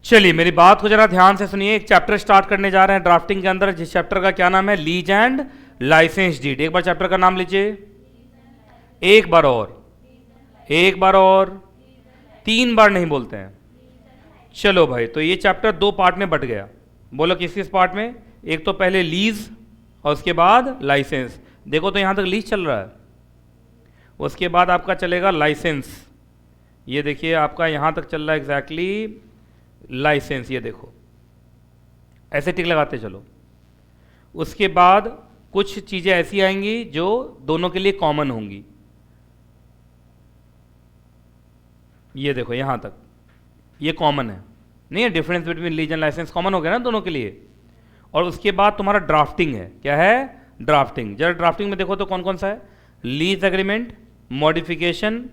चलिए मेरी बात को जरा ध्यान से सुनिए। एक चैप्टर स्टार्ट करने जा रहे हैं ड्राफ्टिंग के अंदर, जिस चैप्टर का क्या नाम है, लीज एंड लाइसेंस डीड। एक बार चैप्टर का नाम लीजिए, एक बार और, एक बार और, 3 बार नहीं बोलते हैं। चलो भाई, तो ये चैप्टर 2 पार्ट में बट गया। बोलो किस किस पार्ट में? एक तो पहले लीज और उसके बाद लाइसेंस। देखो तो यहां तक लीज चल रहा है, उसके बाद आपका चलेगा लाइसेंस। ये देखिए आपका यहां तक चल रहा है एग्जैक्टली लाइसेंस। ये देखो ऐसे टिक लगाते चलो। उसके बाद कुछ चीजें ऐसी आएंगी जो दोनों के लिए कॉमन होंगी। ये देखो यहां तक ये कॉमन है, नहीं है difference between lease and license common हो गया ना दोनों के लिए। और उसके बाद तुम्हारा ड्राफ्टिंग है। क्या है? ड्राफ्टिंग। जरा ड्राफ्टिंग में देखो तो कौन कौन सा है? Lease agreement, modification,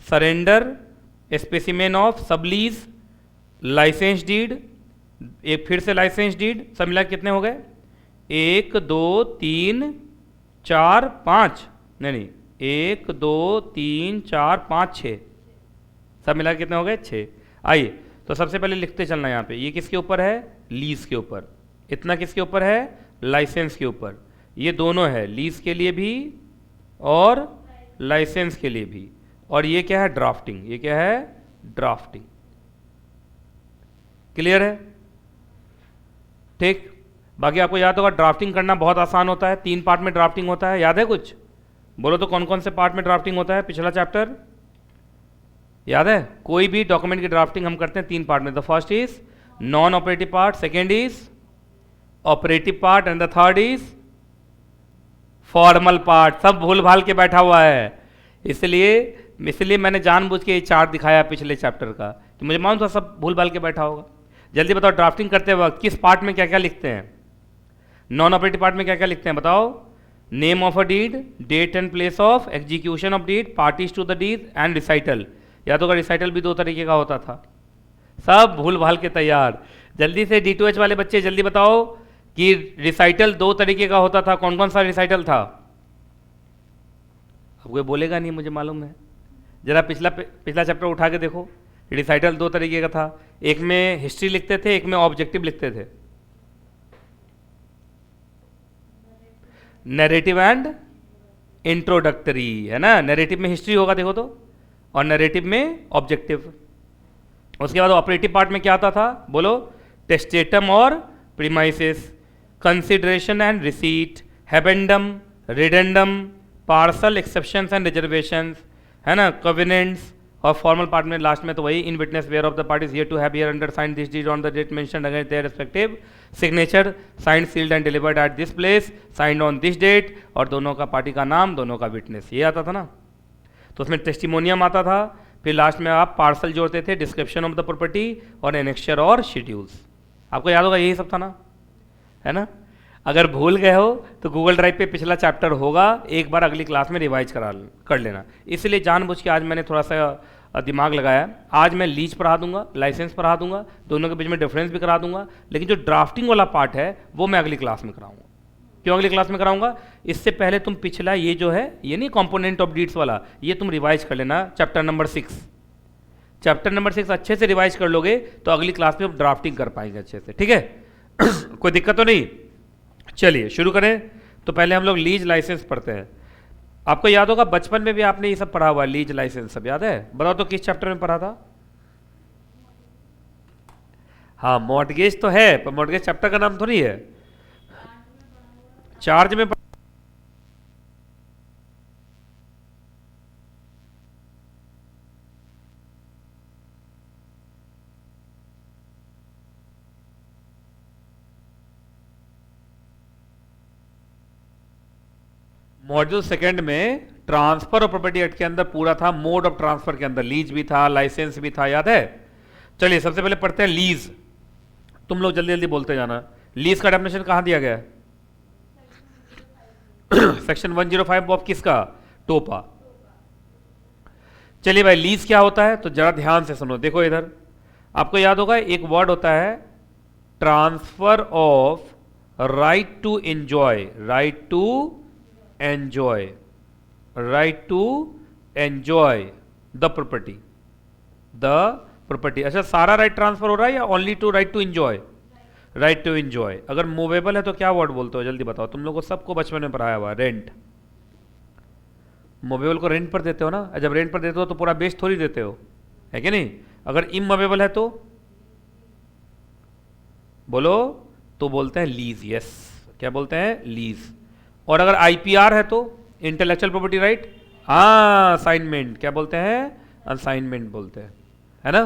surrender, specimen of सब लीज, लाइसेंस डीड, एक फिर से लाइसेंस डीड। सब मिला कितने हो गए? 1 2 3 4 5, नहीं 1 2 3 4 5 6, सब मिला कितने हो गए? 6। आइए तो सबसे पहले लिखते चलना यहाँ पे। ये किसके ऊपर है? लीज के ऊपर। इतना किसके ऊपर है? लाइसेंस के ऊपर। ये दोनों है, लीज के लिए भी और लाइसेंस के लिए भी। और ये क्या है? ड्राफ्टिंग। ये क्या है? ड्राफ्टिंग। क्लियर है? ठीक। बाकी आपको याद होगा ड्राफ्टिंग करना बहुत आसान होता है। 3 पार्ट में ड्राफ्टिंग होता है, याद है कुछ? बोलो तो कौन कौन से पार्ट में ड्राफ्टिंग होता है? पिछला चैप्टर याद है? कोई भी डॉक्यूमेंट की ड्राफ्टिंग हम करते हैं 3 पार्ट में। The first is non operative part, second is operative part and the third is formal part. सब भूल भाल के बैठा हुआ है, इसलिए मैंने जानबूझ के ये चार्ट दिखाया पिछले चैप्टर का, कि मुझे मालूम था सब भूल भाल के बैठा होगा। जल्दी बताओ, ड्राफ्टिंग करते वक्त किस पार्ट में क्या क्या लिखते हैं? नॉन ऑपरेटिव पार्ट में क्या क्या लिखते हैं बताओ? Name of a deed, date and place of execution of deed, parties to the deed and recital. या तो रिसाइटल भी 2 तरीके का होता था। सब भूल भाल के तैयार। जल्दी से D2H वाले बच्चे जल्दी बताओ कि रिसाइटल 2 तरीके का होता था। कौन कौन सा रिसाइटल था? अब कोई बोलेगा नहीं, मुझे मालूम है। जरा पिछला चैप्टर उठा के देखो। रिसाइटल 2 तरीके का था, एक में हिस्ट्री लिखते थे, एक में ऑब्जेक्टिव लिखते थे। नैरेटिव एंड इंट्रोडक्टरी, है ना? नैरेटिव में हिस्ट्री होगा देखो तो, और नैरेटिव में ऑब्जेक्टिव। उसके बाद ऑपरेटिव पार्ट में क्या आता था? बोलो। टेस्टेटम और premises, consideration and receipt, habendum, reddendum, parcel exceptions and reservations, है ना? कविनेंट्स। और फॉर्मल पार्ट में लास्ट में तो वही in witness whereof the parties hereto have hereunder sign this deed on the date mentioned against their respective signature, signed sealed and delivered at this place, signed on this date, और दोनों का party का नाम, दोनों का witness. ये आता था ना। तो उसमें टेस्टिमोनियम आता था, फिर लास्ट में आप पार्सल जोड़ते थे, डिस्क्रिप्शन ऑफ द प्रॉपर्टी और एनेक्चर और शेड्यूल्स। आपको याद होगा यही सब था ना, है ना? अगर भूल गए हो तो गूगल ड्राइव पे पिछला चैप्टर होगा, एक बार अगली क्लास में रिवाइज कर लेना। इसलिए जानबूझ के आज मैंने थोड़ा सा दिमाग लगाया। आज मैं लीज पढ़ा दूंगा, लाइसेंस पढ़ा दूंगा, दोनों के बीच में डिफरेंस भी करा दूंगा, लेकिन जो ड्राफ्टिंग वाला पार्ट है वो मैं अगली क्लास में कराऊंगा। क्यों अगली क्लास में कराऊंगा? इससे पहले तुम पिछला ये जो है, ये नहीं कंपोनेंट ऑफ डीड्स वाला, ये तुम रिवाइज कर लेना। चैप्टर नंबर 6, चैप्टर नंबर 6 अच्छे से रिवाइज कर लोगे तो अगली क्लास में ड्राफ्टिंग कर पाएंगे अच्छे से। ठीक है? कोई दिक्कत तो नहीं? चलिए शुरू करें। तो पहले हम लोग लीज लाइसेंस पढ़ते हैं। आपको याद होगा बचपन में भी आपने ये सब पढ़ा हुआ, लीज लाइसेंस सब याद है? बताओ तो किस चैप्टर में पढ़ा था? हाँ, मॉर्टगेज तो है, पर मॉर्टगेज चैप्टर का नाम थोड़ी है। चार्ज में मॉड्यूल 2 में ट्रांसफर ऑफ प्रॉपर्टी एक्ट के अंदर पूरा था, मोड ऑफ ट्रांसफर के अंदर लीज भी था, लाइसेंस भी था, याद है? चलिए सबसे पहले पढ़ते हैं लीज। तुम लोग जल्दी जल्दी बोलते जाना। लीज का डेफिनेशन कहां दिया गया है? सेक्शन 105 ऑफ किसका? टोपा। चलिए भाई, लीज क्या होता है तो जरा ध्यान से सुनो। देखो इधर आपको याद होगा एक वर्ड होता है transfer of right to enjoy, right to enjoy, right to enjoy the property, the property. अच्छा, सारा राइट ट्रांसफर हो रहा है या only to right to enjoy? Right to enjoy. अगर मूवेबल है तो क्या वर्ड बोलते हो, जल्दी बताओ। तुम लोगों को सबको बचपन में पढ़ाया हुआ, रेंट। मूवेबल को रेंट पर देते हो ना, जब रेंट पर देते हो तो पूरा बेच थोड़ी देते हो, है कि नहीं? अगर इमूवेबल है तो बोलो, तो बोलते हैं लीज। यस, क्या बोलते हैं? लीज। और अगर आईपीआर है तो इंटेलेक्चुअल प्रॉपर्टी राइट, हाँ, असाइनमेंट। क्या बोलते हैं? असाइनमेंट बोलते हैं, है ना?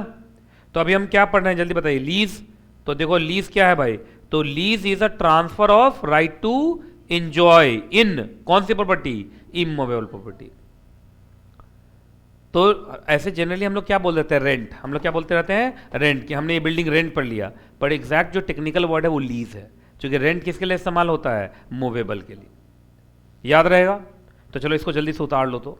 तो अभी हम क्या पढ़ रहे हैं, जल्दी बताइए। लीज, तो देखो लीज क्या है भाई? तो lease is a transfer of right to enjoy in कौन सी प्रॉपर्टी? Immovable property. तो ऐसे जनरली हम लोग क्या बोल देते हैं? रेंट। हम लोग क्या बोलते रहते हैं? रेंट, कि हमने ये बिल्डिंग रेंट पर लिया। पर एग्जैक्ट जो टेक्निकल वर्ड है वो लीज है, क्योंकि रेंट किसके लिए इस्तेमाल होता है? मूवेबल के लिए। याद रहेगा? तो चलो इसको जल्दी से उतार लो। तो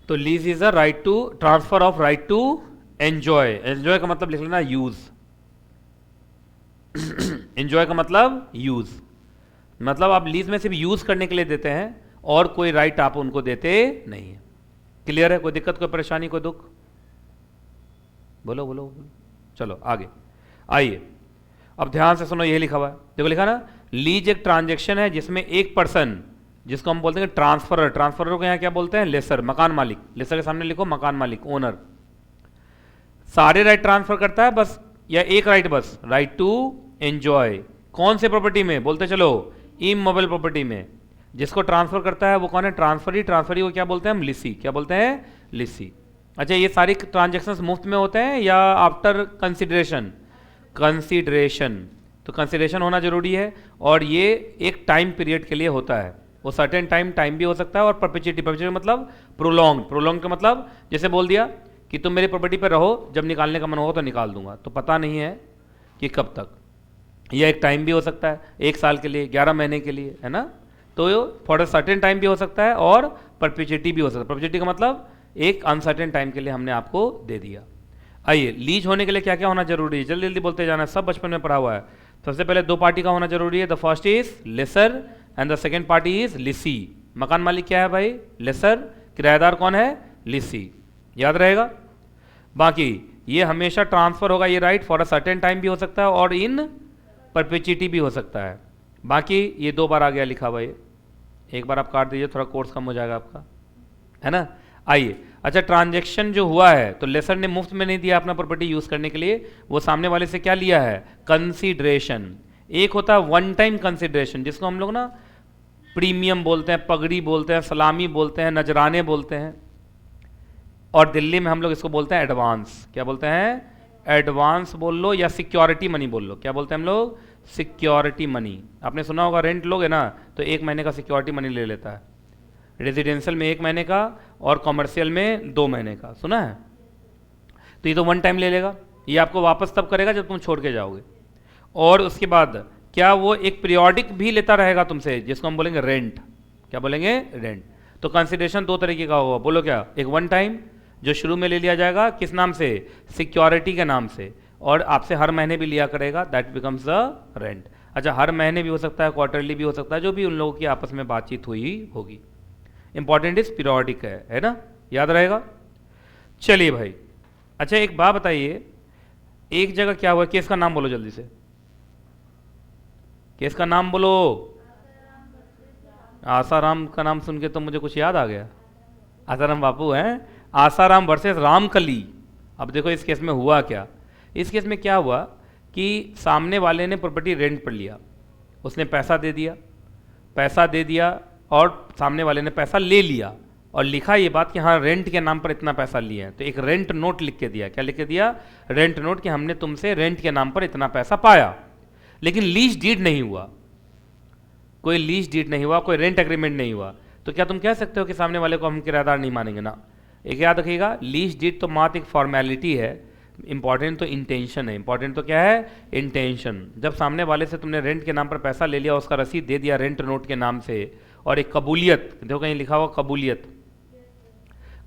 तो lease is a right to transfer of right to enjoy. Enjoy का मतलब लिख लेना यूज। एंजॉय का मतलब यूज, मतलब आप लीज में सिर्फ यूज करने के लिए देते हैं और कोई राइट आप उनको देते नहीं है। क्लियर है? कोई दिक्कत, कोई परेशानी, कोई दुख? बोलो बोलो बोलो। चलो आगे आइए, अब ध्यान से सुनो। ये लिखा हुआ है, देखो लिखा ना, लीज एक ट्रांजेक्शन है जिसमें एक पर्सन, जिसको हम बोलते हैं ट्रांसफरर, ट्रांसफरर को यहाँ क्या बोलते हैं? लेसर, मकान मालिक। लेसर के सामने लिखो मकान मालिक, ओनर। सारे राइट ट्रांसफर करता है बस, या एक राइट बस? Right to enjoy. कौन से प्रॉपर्टी में? बोलते चलो, इमूवेबल प्रॉपर्टी में। जिसको ट्रांसफर करता है वो कौन है? ट्रांसफरी। ट्रांसफरी को क्या बोलते हैं हम? लिसी। क्या बोलते हैं? लिसी। अच्छा, ये सारी ट्रांजेक्शन्स मुफ्त में होते हैं या आफ्टर कंसिडरेशन? कंसिडरेशन। तो कंसिडरेशन होना जरूरी है, और ये एक टाइम पीरियड के लिए होता है। वो सर्टेन टाइम भी हो सकता है, और परपेचुइटी। परपेचुइटी मतलब प्रोलॉन्ग। प्रोलॉन्ग का मतलब जैसे बोल दिया कि तुम मेरी प्रॉपर्टी पर रहो, जब निकालने का मन होगा तो निकाल दूंगा, तो पता नहीं है कि कब तक। यह एक टाइम भी हो सकता है, 1 साल के लिए, 11 महीने के लिए, है ना? तो फॉर अ सर्टेन टाइम भी हो सकता है, और परपेचुइटी भी हो सकता है। परपेचुइटी का मतलब एक अनसर्टेन टाइम के लिए हमने आपको दे दिया। आइए, लीज होने के लिए क्या क्या होना जरूरी है, जल्दी जल्दी बोलते जाना, सब बचपन में पढ़ा हुआ है। सबसे पहले 2 पार्टी का होना जरूरी है। The first is lessor and the second party is lessee. मकान मालिक क्या है भाई? लेसर। किराएदार कौन है? लिसी। याद रहेगा? बाकी ये हमेशा ट्रांसफर होगा, ये right for a certain time भी हो सकता है, और इन परपेचुइटी भी हो सकता है। बाकी ये 2 बार आ गया लिखा हुआ, ये एक बार आप काट दीजिए, थोड़ा कोर्स कम हो जाएगा आपका, है ना? आइए, अच्छा, ट्रांजैक्शन जो हुआ है तो लेसर ने मुफ्त में नहीं दिया अपना प्रॉपर्टी यूज करने के लिए, वो सामने वाले से क्या लिया है? कंसीडरेशन। एक होता है वन टाइम कंसीडरेशन, जिसको हम लोग ना प्रीमियम बोलते हैं, पगड़ी बोलते हैं, सलामी बोलते हैं, नजराने बोलते हैं, और दिल्ली में हम लोग इसको बोलते हैं एडवांस। क्या बोलते हैं? एडवांस बोल लो, या सिक्योरिटी मनी बोल लो। क्या बोलते हैं हम लोग? Security money. आपने सुना होगा, रेंट लोगे ना तो 1 महीने का सिक्योरिटी मनी ले लेता है। रेजिडेंशियल में 1 महीने का, और कॉमर्शियल में 2 महीने का, सुना है? तो ये तो वन टाइम ले लेगा, ये आपको वापस तब करेगा जब तुम छोड़ के जाओगे। और उसके बाद क्या वो एक पीरियोडिक भी लेता रहेगा तुमसे, जिसको हम बोलेंगे रेंट। क्या बोलेंगे? रेंट। तो कंसिडरेशन 2 तरीके का होगा, बोलो क्या? एक वन टाइम जो शुरू में ले लिया जाएगा, किस नाम से? सिक्योरिटी के नाम से, और आपसे हर महीने भी लिया करेगा, दैट बिकम्स द रेंट। अच्छा, हर महीने भी हो सकता है, क्वार्टरली भी हो सकता है, जो भी उन लोगों की आपस में बातचीत हुई होगी। इंपॉर्टेंट इज पीरियोडिक है ना? याद रहेगा? चलिए भाई, अच्छा एक बात बताइए, एक जगह क्या हुआ, केस का नाम बोलो जल्दी से, केस का नाम बोलो। आसाराम का नाम सुन के तो मुझे कुछ याद आ गया। आसाराम बापू हैं, आसाराम वर्सेस रामकली। अब देखो इस केस में हुआ क्या। इस केस में क्या हुआ कि सामने वाले ने प्रॉपर्टी रेंट पर लिया, उसने पैसा दे दिया और सामने वाले ने पैसा ले लिया, और लिखा ये बात कि हाँ रेंट के नाम पर इतना पैसा लिए हैं, तो एक रेंट नोट लिख के दिया। क्या लिख के दिया? रेंट नोट, कि हमने तुमसे रेंट के नाम पर इतना पैसा पाया। लेकिन लीज डीड नहीं हुआ, कोई लीज डीड नहीं हुआ, कोई रेंट एग्रीमेंट नहीं हुआ, तो क्या तुम कह सकते हो कि सामने वाले को हम किराएदार नहीं मानेंगे? ना। एक याद रखिएगा, लीज डीड तो मात्र एक फॉर्मेलिटी है, इंपॉर्टेंट तो इंटेंशन है। इंपॉर्टेंट तो क्या है? इंटेंशन। जब सामने वाले से तुमने रेंट के नाम पर पैसा ले लिया, उसका रसीद दे दिया रेंट नोट के नाम से, और एक कबूलियत, देखो कहीं लिखा हुआ कबूलियत,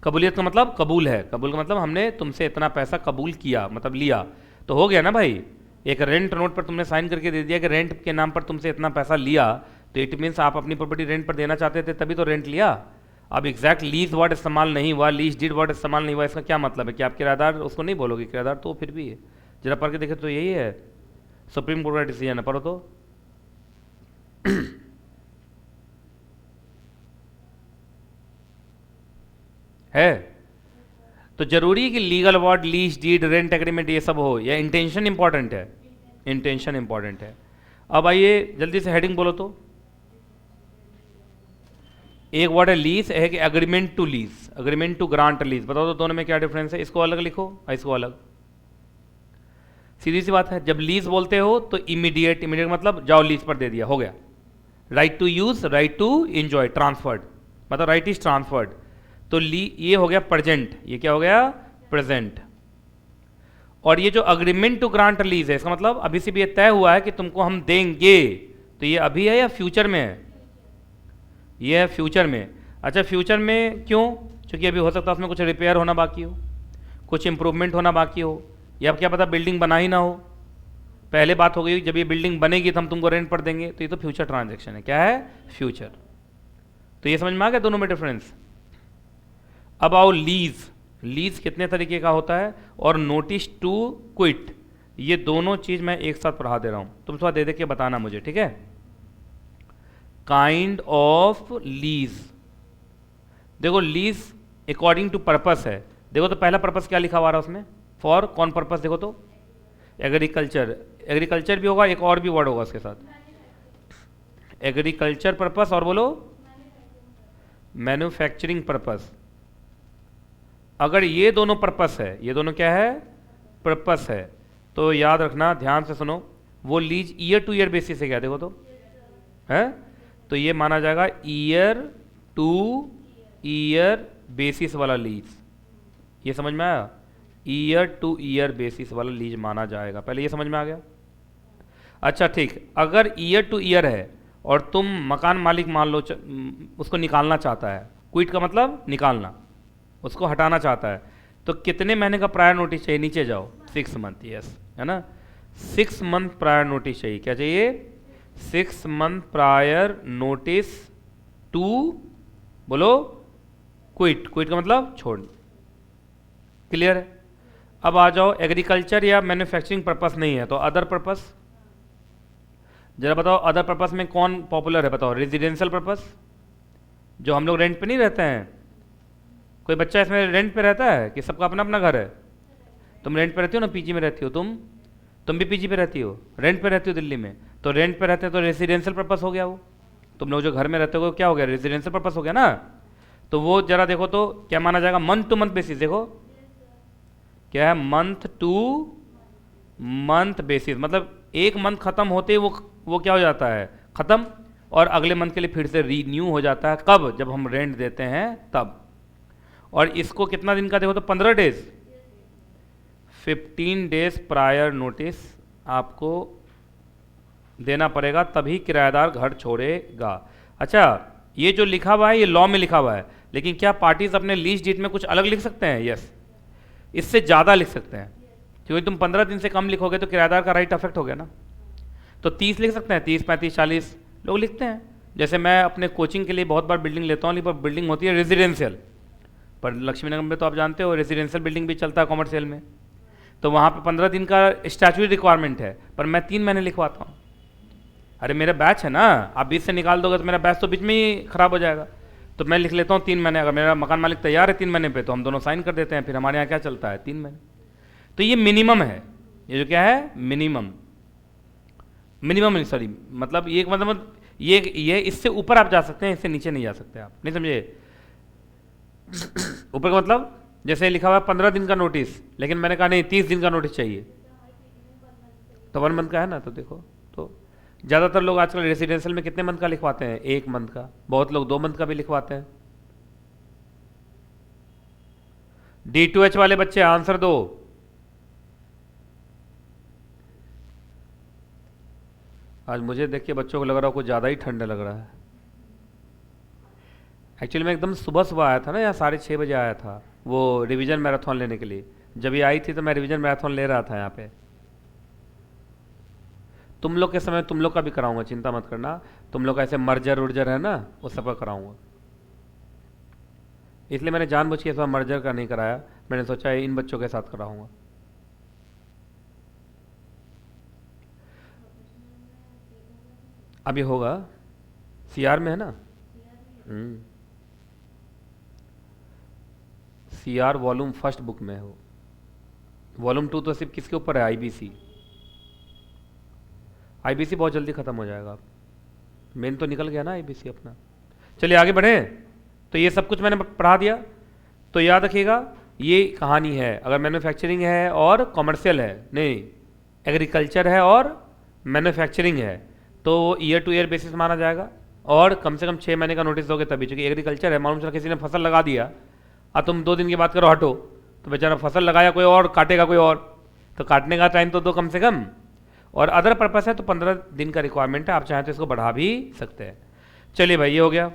कबूलियत का मतलब कबूल है, कबूल का मतलब हमने तुमसे इतना पैसा कबूल किया, मतलब लिया, तो हो गया ना भाई। एक रेंट नोट पर तुमने साइन करके दे दिया कि रेंट के नाम पर तुमसे इतना पैसा लिया, तो इट मीन्स आप अपनी प्रॉपर्टी रेंट पर देना चाहते थे, तभी तो रेंट लिया। अब एग्जैक्ट लीज वर्ड इस्तेमाल नहीं हुआ, लीज डीड वर्ड इस्तेमाल नहीं हुआ, इसका क्या मतलब है? कि आप किराएदार उसको नहीं बोलोगे? किराएदार तो फिर भी है। जरा पढ़ के देखे तो यही है, सुप्रीम कोर्ट का डिसीजन है, पढ़ो तो। है तो जरूरी है कि legal word, lease deed, rent agreement ये सब हो, या इंटेंशन इंपॉर्टेंट है? इंटेंशन इंपॉर्टेंट है। अब आइए जल्दी से हेडिंग बोलो तो। एक वर्ड है लीज, है कि agreement to lease, agreement to grant lease. बताओ तो दोनों में क्या डिफरेंस है? इसको अलग लिखो और इसको अलग। सीधी सी बात है, जब लीज बोलते हो तो इमीडिएट, इमीडिएट मतलब जाओ लीज पर दे दिया, हो गया। Right to use, right to enjoy, transferred, मतलब राइट इज ट्रांसफर्ड। तो ये हो गया प्रेजेंट, ये क्या हो गया? प्रेजेंट। और ये जो अग्रीमेंट टू ग्रांट लीज है, इसका मतलब अभी से भी ये तय हुआ है कि तुमको हम देंगे, तो ये अभी है या फ्यूचर में है? ये है फ्यूचर में। अच्छा, फ्यूचर में क्यों? क्योंकि अभी हो सकता है उसमें कुछ रिपेयर होना बाकी हो, कुछ इंप्रूवमेंट होना बाकी हो, या क्या पता बिल्डिंग बना ही ना हो। पहले बात हो गई जब ये बिल्डिंग बनेगी तो हम तुमको रेंट पर देंगे, तो ये तो फ्यूचर ट्रांजेक्शन है। क्या है? फ्यूचर। तो ये समझ में आ गया दोनों में डिफरेंस। अब आओ लीज। लीज कितने तरीके का होता है, और नोटिस टू क्विट, ये दोनों चीज मैं एक साथ पढ़ा दे रहा हूं, तुम थोड़ा दे दे के बताना मुझे, ठीक है? Kind of lease. देखो लीज अकॉर्डिंग टू पर्पस है। देखो तो पहला पर्पस क्या लिखा हुआ है उसमें? फॉर कौन पर्पस? देखो तो एग्रीकल्चर, एग्रीकल्चर भी होगा, एक और भी वर्ड होगा उसके साथ, एग्रीकल्चर पर्पस, और बोलो मैन्युफैक्चरिंग पर्पस। अगर ये दोनों पर्पस है, ये दोनों क्या है? पर्पस है, तो याद रखना, ध्यान से सुनो, वो lease year two year basis है क्या? देखो तो है, तो ये माना जाएगा ईयर टू ईयर बेसिस वाला लीज। ये समझ में आया? ईयर टू ईयर बेसिस वाला लीज माना जाएगा। पहले ये समझ में आ गया? अच्छा ठीक, अगर ईयर टू ईयर है और तुम मकान मालिक मान लो उसको निकालना चाहता है, क्विट का मतलब निकालना, उसको हटाना चाहता है, तो कितने महीने का प्रायर नोटिस चाहिए? नीचे जाओ, 6 मंथ, यस, है ना? 6 मंथ प्रायर नोटिस चाहिए। क्या चाहिए? 6 मंथ प्रायर नोटिस टू, बोलो क्विट, क्विट का मतलब छोड़। क्लियर है? अब आ जाओ, एग्रीकल्चर या मैन्युफैक्चरिंग पर्पस नहीं है तो अदर पर्पस। जरा बताओ अदर पर्पस में कौन पॉपुलर है? बताओ। रेजिडेंशियल पर्पस, जो हम लोग रेंट पे नहीं रहते हैं, कोई बच्चा इसमें रेंट पे रहता है कि सबका अपना अपना घर है? तुम रेंट पे रहती हो ना, पीजी में रहती हो, तुम भी पीजी पे रहती हो, रेंट पे रहती हो दिल्ली में, तो रेंट पे रहते हैं तो रेजिडेंशियल पर्पस हो गया वो। तुम लोग जो घर में रहते हो क्या हो गया? रेजिडेंशियल पर्पस हो गया ना। तो वो जरा देखो तो क्या माना जाएगा? Month two month basis. देखो क्या है? मंथ टू मंथ बेसिस, मतलब एक मंथ खत्म होते ही वो क्या हो जाता है? खत्म, और अगले मंथ के लिए फिर से रीन्यू हो जाता है। कब? जब हम रेंट देते हैं तब। और इसको कितना दिन का? देखो तो 15 डेज, 15 डेज प्रायर नोटिस आपको देना पड़ेगा, तभी किराएदार घर छोड़ेगा। अच्छा, ये जो लिखा हुआ है ये लॉ में लिखा हुआ है, लेकिन क्या पार्टीज अपने लीज डीड में कुछ अलग लिख सकते हैं? यस, इससे ज़्यादा लिख सकते हैं, क्योंकि तुम 15 दिन से कम लिखोगे तो किराएदार का राइट अफेक्ट हो गया ना। तो 30 लिख सकते हैं, 30, 35, 40 लोग लिखते हैं। जैसे मैं अपने कोचिंग के लिए बहुत बार बिल्डिंग लेता हूँ, लेकिन बिल्डिंग होती है रेजिडेंशियल, पर लक्ष्मीनगर में तो आप जानते हो रेजिडेंशियल बिल्डिंग भी चलता है कॉमर्शियल में, तो वहाँ पे 15 दिन का स्टैट्यूटरी रिक्वायरमेंट है, पर मैं 3 महीने लिखवाता हूँ। अरे मेरा बैच है ना, आप बीच से निकाल दोगे तो मेरा बैच तो बीच में ही खराब हो जाएगा, तो मैं लिख लेता हूँ 3 महीने। अगर मेरा मकान मालिक तैयार है 3 महीने पे, तो हम दोनों साइन कर देते हैं, फिर हमारे यहाँ क्या चलता है? 3 महीने। तो ये मिनिमम है, ये जो क्या है? मिनिमम, मिनिमम सॉरी, मतलब ये मतलब ये इससे ऊपर आप जा सकते हैं, इससे नीचे नहीं जा सकते आप, नहीं समझे? ऊपर का मतलब जैसे लिखा हुआ है 15 दिन का नोटिस, लेकिन मैंने कहा नहीं 30 दिन का नोटिस चाहिए, तो 1 मंथ का है ना। तो देखो, तो ज़्यादातर लोग आजकल रेसिडेंशियल में कितने मंथ का लिखवाते हैं? 1 मंथ का। बहुत लोग 2 मंथ का भी लिखवाते हैं। D2H वाले बच्चे आंसर दो। आज मुझे देख के बच्चों को लग रहा है कुछ ज़्यादा ही ठंडा लग रहा है। एक्चुअली मैं एकदम सुबह सुबह आया था ना, यहाँ 6:30 बजे आया था वो रिवीजन मैराथन लेने के लिए। जब ये आई थी तो मैं रिवीजन मैराथन ले रहा था यहाँ पे। तुम लोग के समय तुम लोग का भी कराऊंगा, चिंता मत करना। तुम लोग का ऐसे मर्जर उर्जर है ना, वो सबका कराऊंगा। इसलिए मैंने जानबूझ के इस बार मर्जर का नहीं कराया, मैंने सोचा इन बच्चों के साथ कराऊंगा। अभी होगा, CR में है ना। CR वॉल्यूम फर्स्ट बुक में हो। वॉल्यूम 2 तो सिर्फ किसके ऊपर है? IBC। IBC बहुत जल्दी खत्म हो जाएगा, मेन तो निकल गया ना IBC अपना। चलिए आगे बढ़े। तो ये सब कुछ मैंने पढ़ा दिया, तो याद रखिएगा ये कहानी है। अगर मैन्युफैक्चरिंग है और कॉमर्शियल है, नहीं एग्रीकल्चर है और मैन्युफैक्चरिंग है, तो ईयर टू ईयर बेसिस माना जाएगा और कम से कम 6 महीने का नोटिस दोगे तभी। चूंकि एग्रीकल्चर है, मालूम चला किसी ने फसल लगा दिया, अब तुम 2 दिन की बात करो हटो, तो बेचारा फसल लगाया कोई और, काटेगा कोई और, तो काटने का टाइम तो दो कम से कम। और अदर पर्पस है तो 15 दिन का रिक्वायरमेंट है, आप चाहें तो इसको बढ़ा भी सकते हैं। चलिए भाई ये हो गया।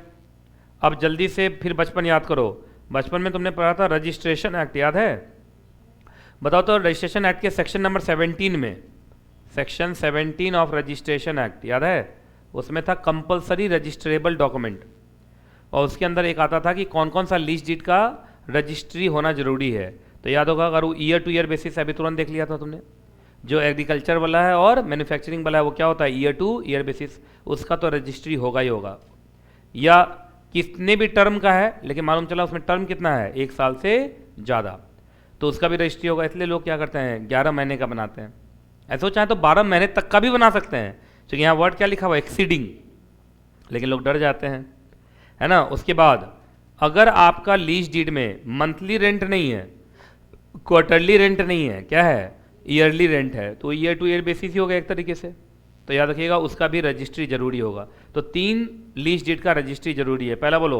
अब जल्दी से फिर बचपन याद करो। बचपन में तुमने पढ़ा था रजिस्ट्रेशन एक्ट, याद है? बताओ तो रजिस्ट्रेशन एक्ट के सेक्शन नंबर 17 में, सेक्शन 17 ऑफ रजिस्ट्रेशन एक्ट याद है? उसमें था कंपलसरी रजिस्ट्रेबल डॉक्यूमेंट, और उसके अंदर एक आता था कि कौन कौन सा लीज डीड का रजिस्ट्री होना जरूरी है। तो याद होगा, अगर वो ईयर टू ईयर बेसिस है, अभी तुरंत देख लिया था तुमने। जो एग्रीकल्चर वाला है और मैन्युफैक्चरिंग वाला है वो क्या होता है? ईयर टू ईयर बेसिस, उसका तो रजिस्ट्री होगा ही होगा। या कितने भी टर्म का है, लेकिन मालूम चला उसमें टर्म कितना है, 1 साल से ज़्यादा, तो उसका भी रजिस्ट्री होगा। इसलिए लोग क्या करते हैं, 11 महीने का बनाते हैं। ऐसा चाहे तो 12 महीने तक का भी बना सकते हैं, क्योंकि यहाँ वर्ड क्या लिखा हुआ है? एक्सीडिंग, लेकिन लोग डर जाते हैं, है ना। उसके बाद अगर आपका लीज डीड में मंथली रेंट नहीं है, क्वार्टरली रेंट नहीं है, क्या है? ईयरली रेंट है, तो ईयर टू ईयर बेसिस ही होगा एक तरीके से। तो याद रखिएगा उसका भी रजिस्ट्री जरूरी होगा। तो 3 लीज डीड का रजिस्ट्री जरूरी है। पहला बोलो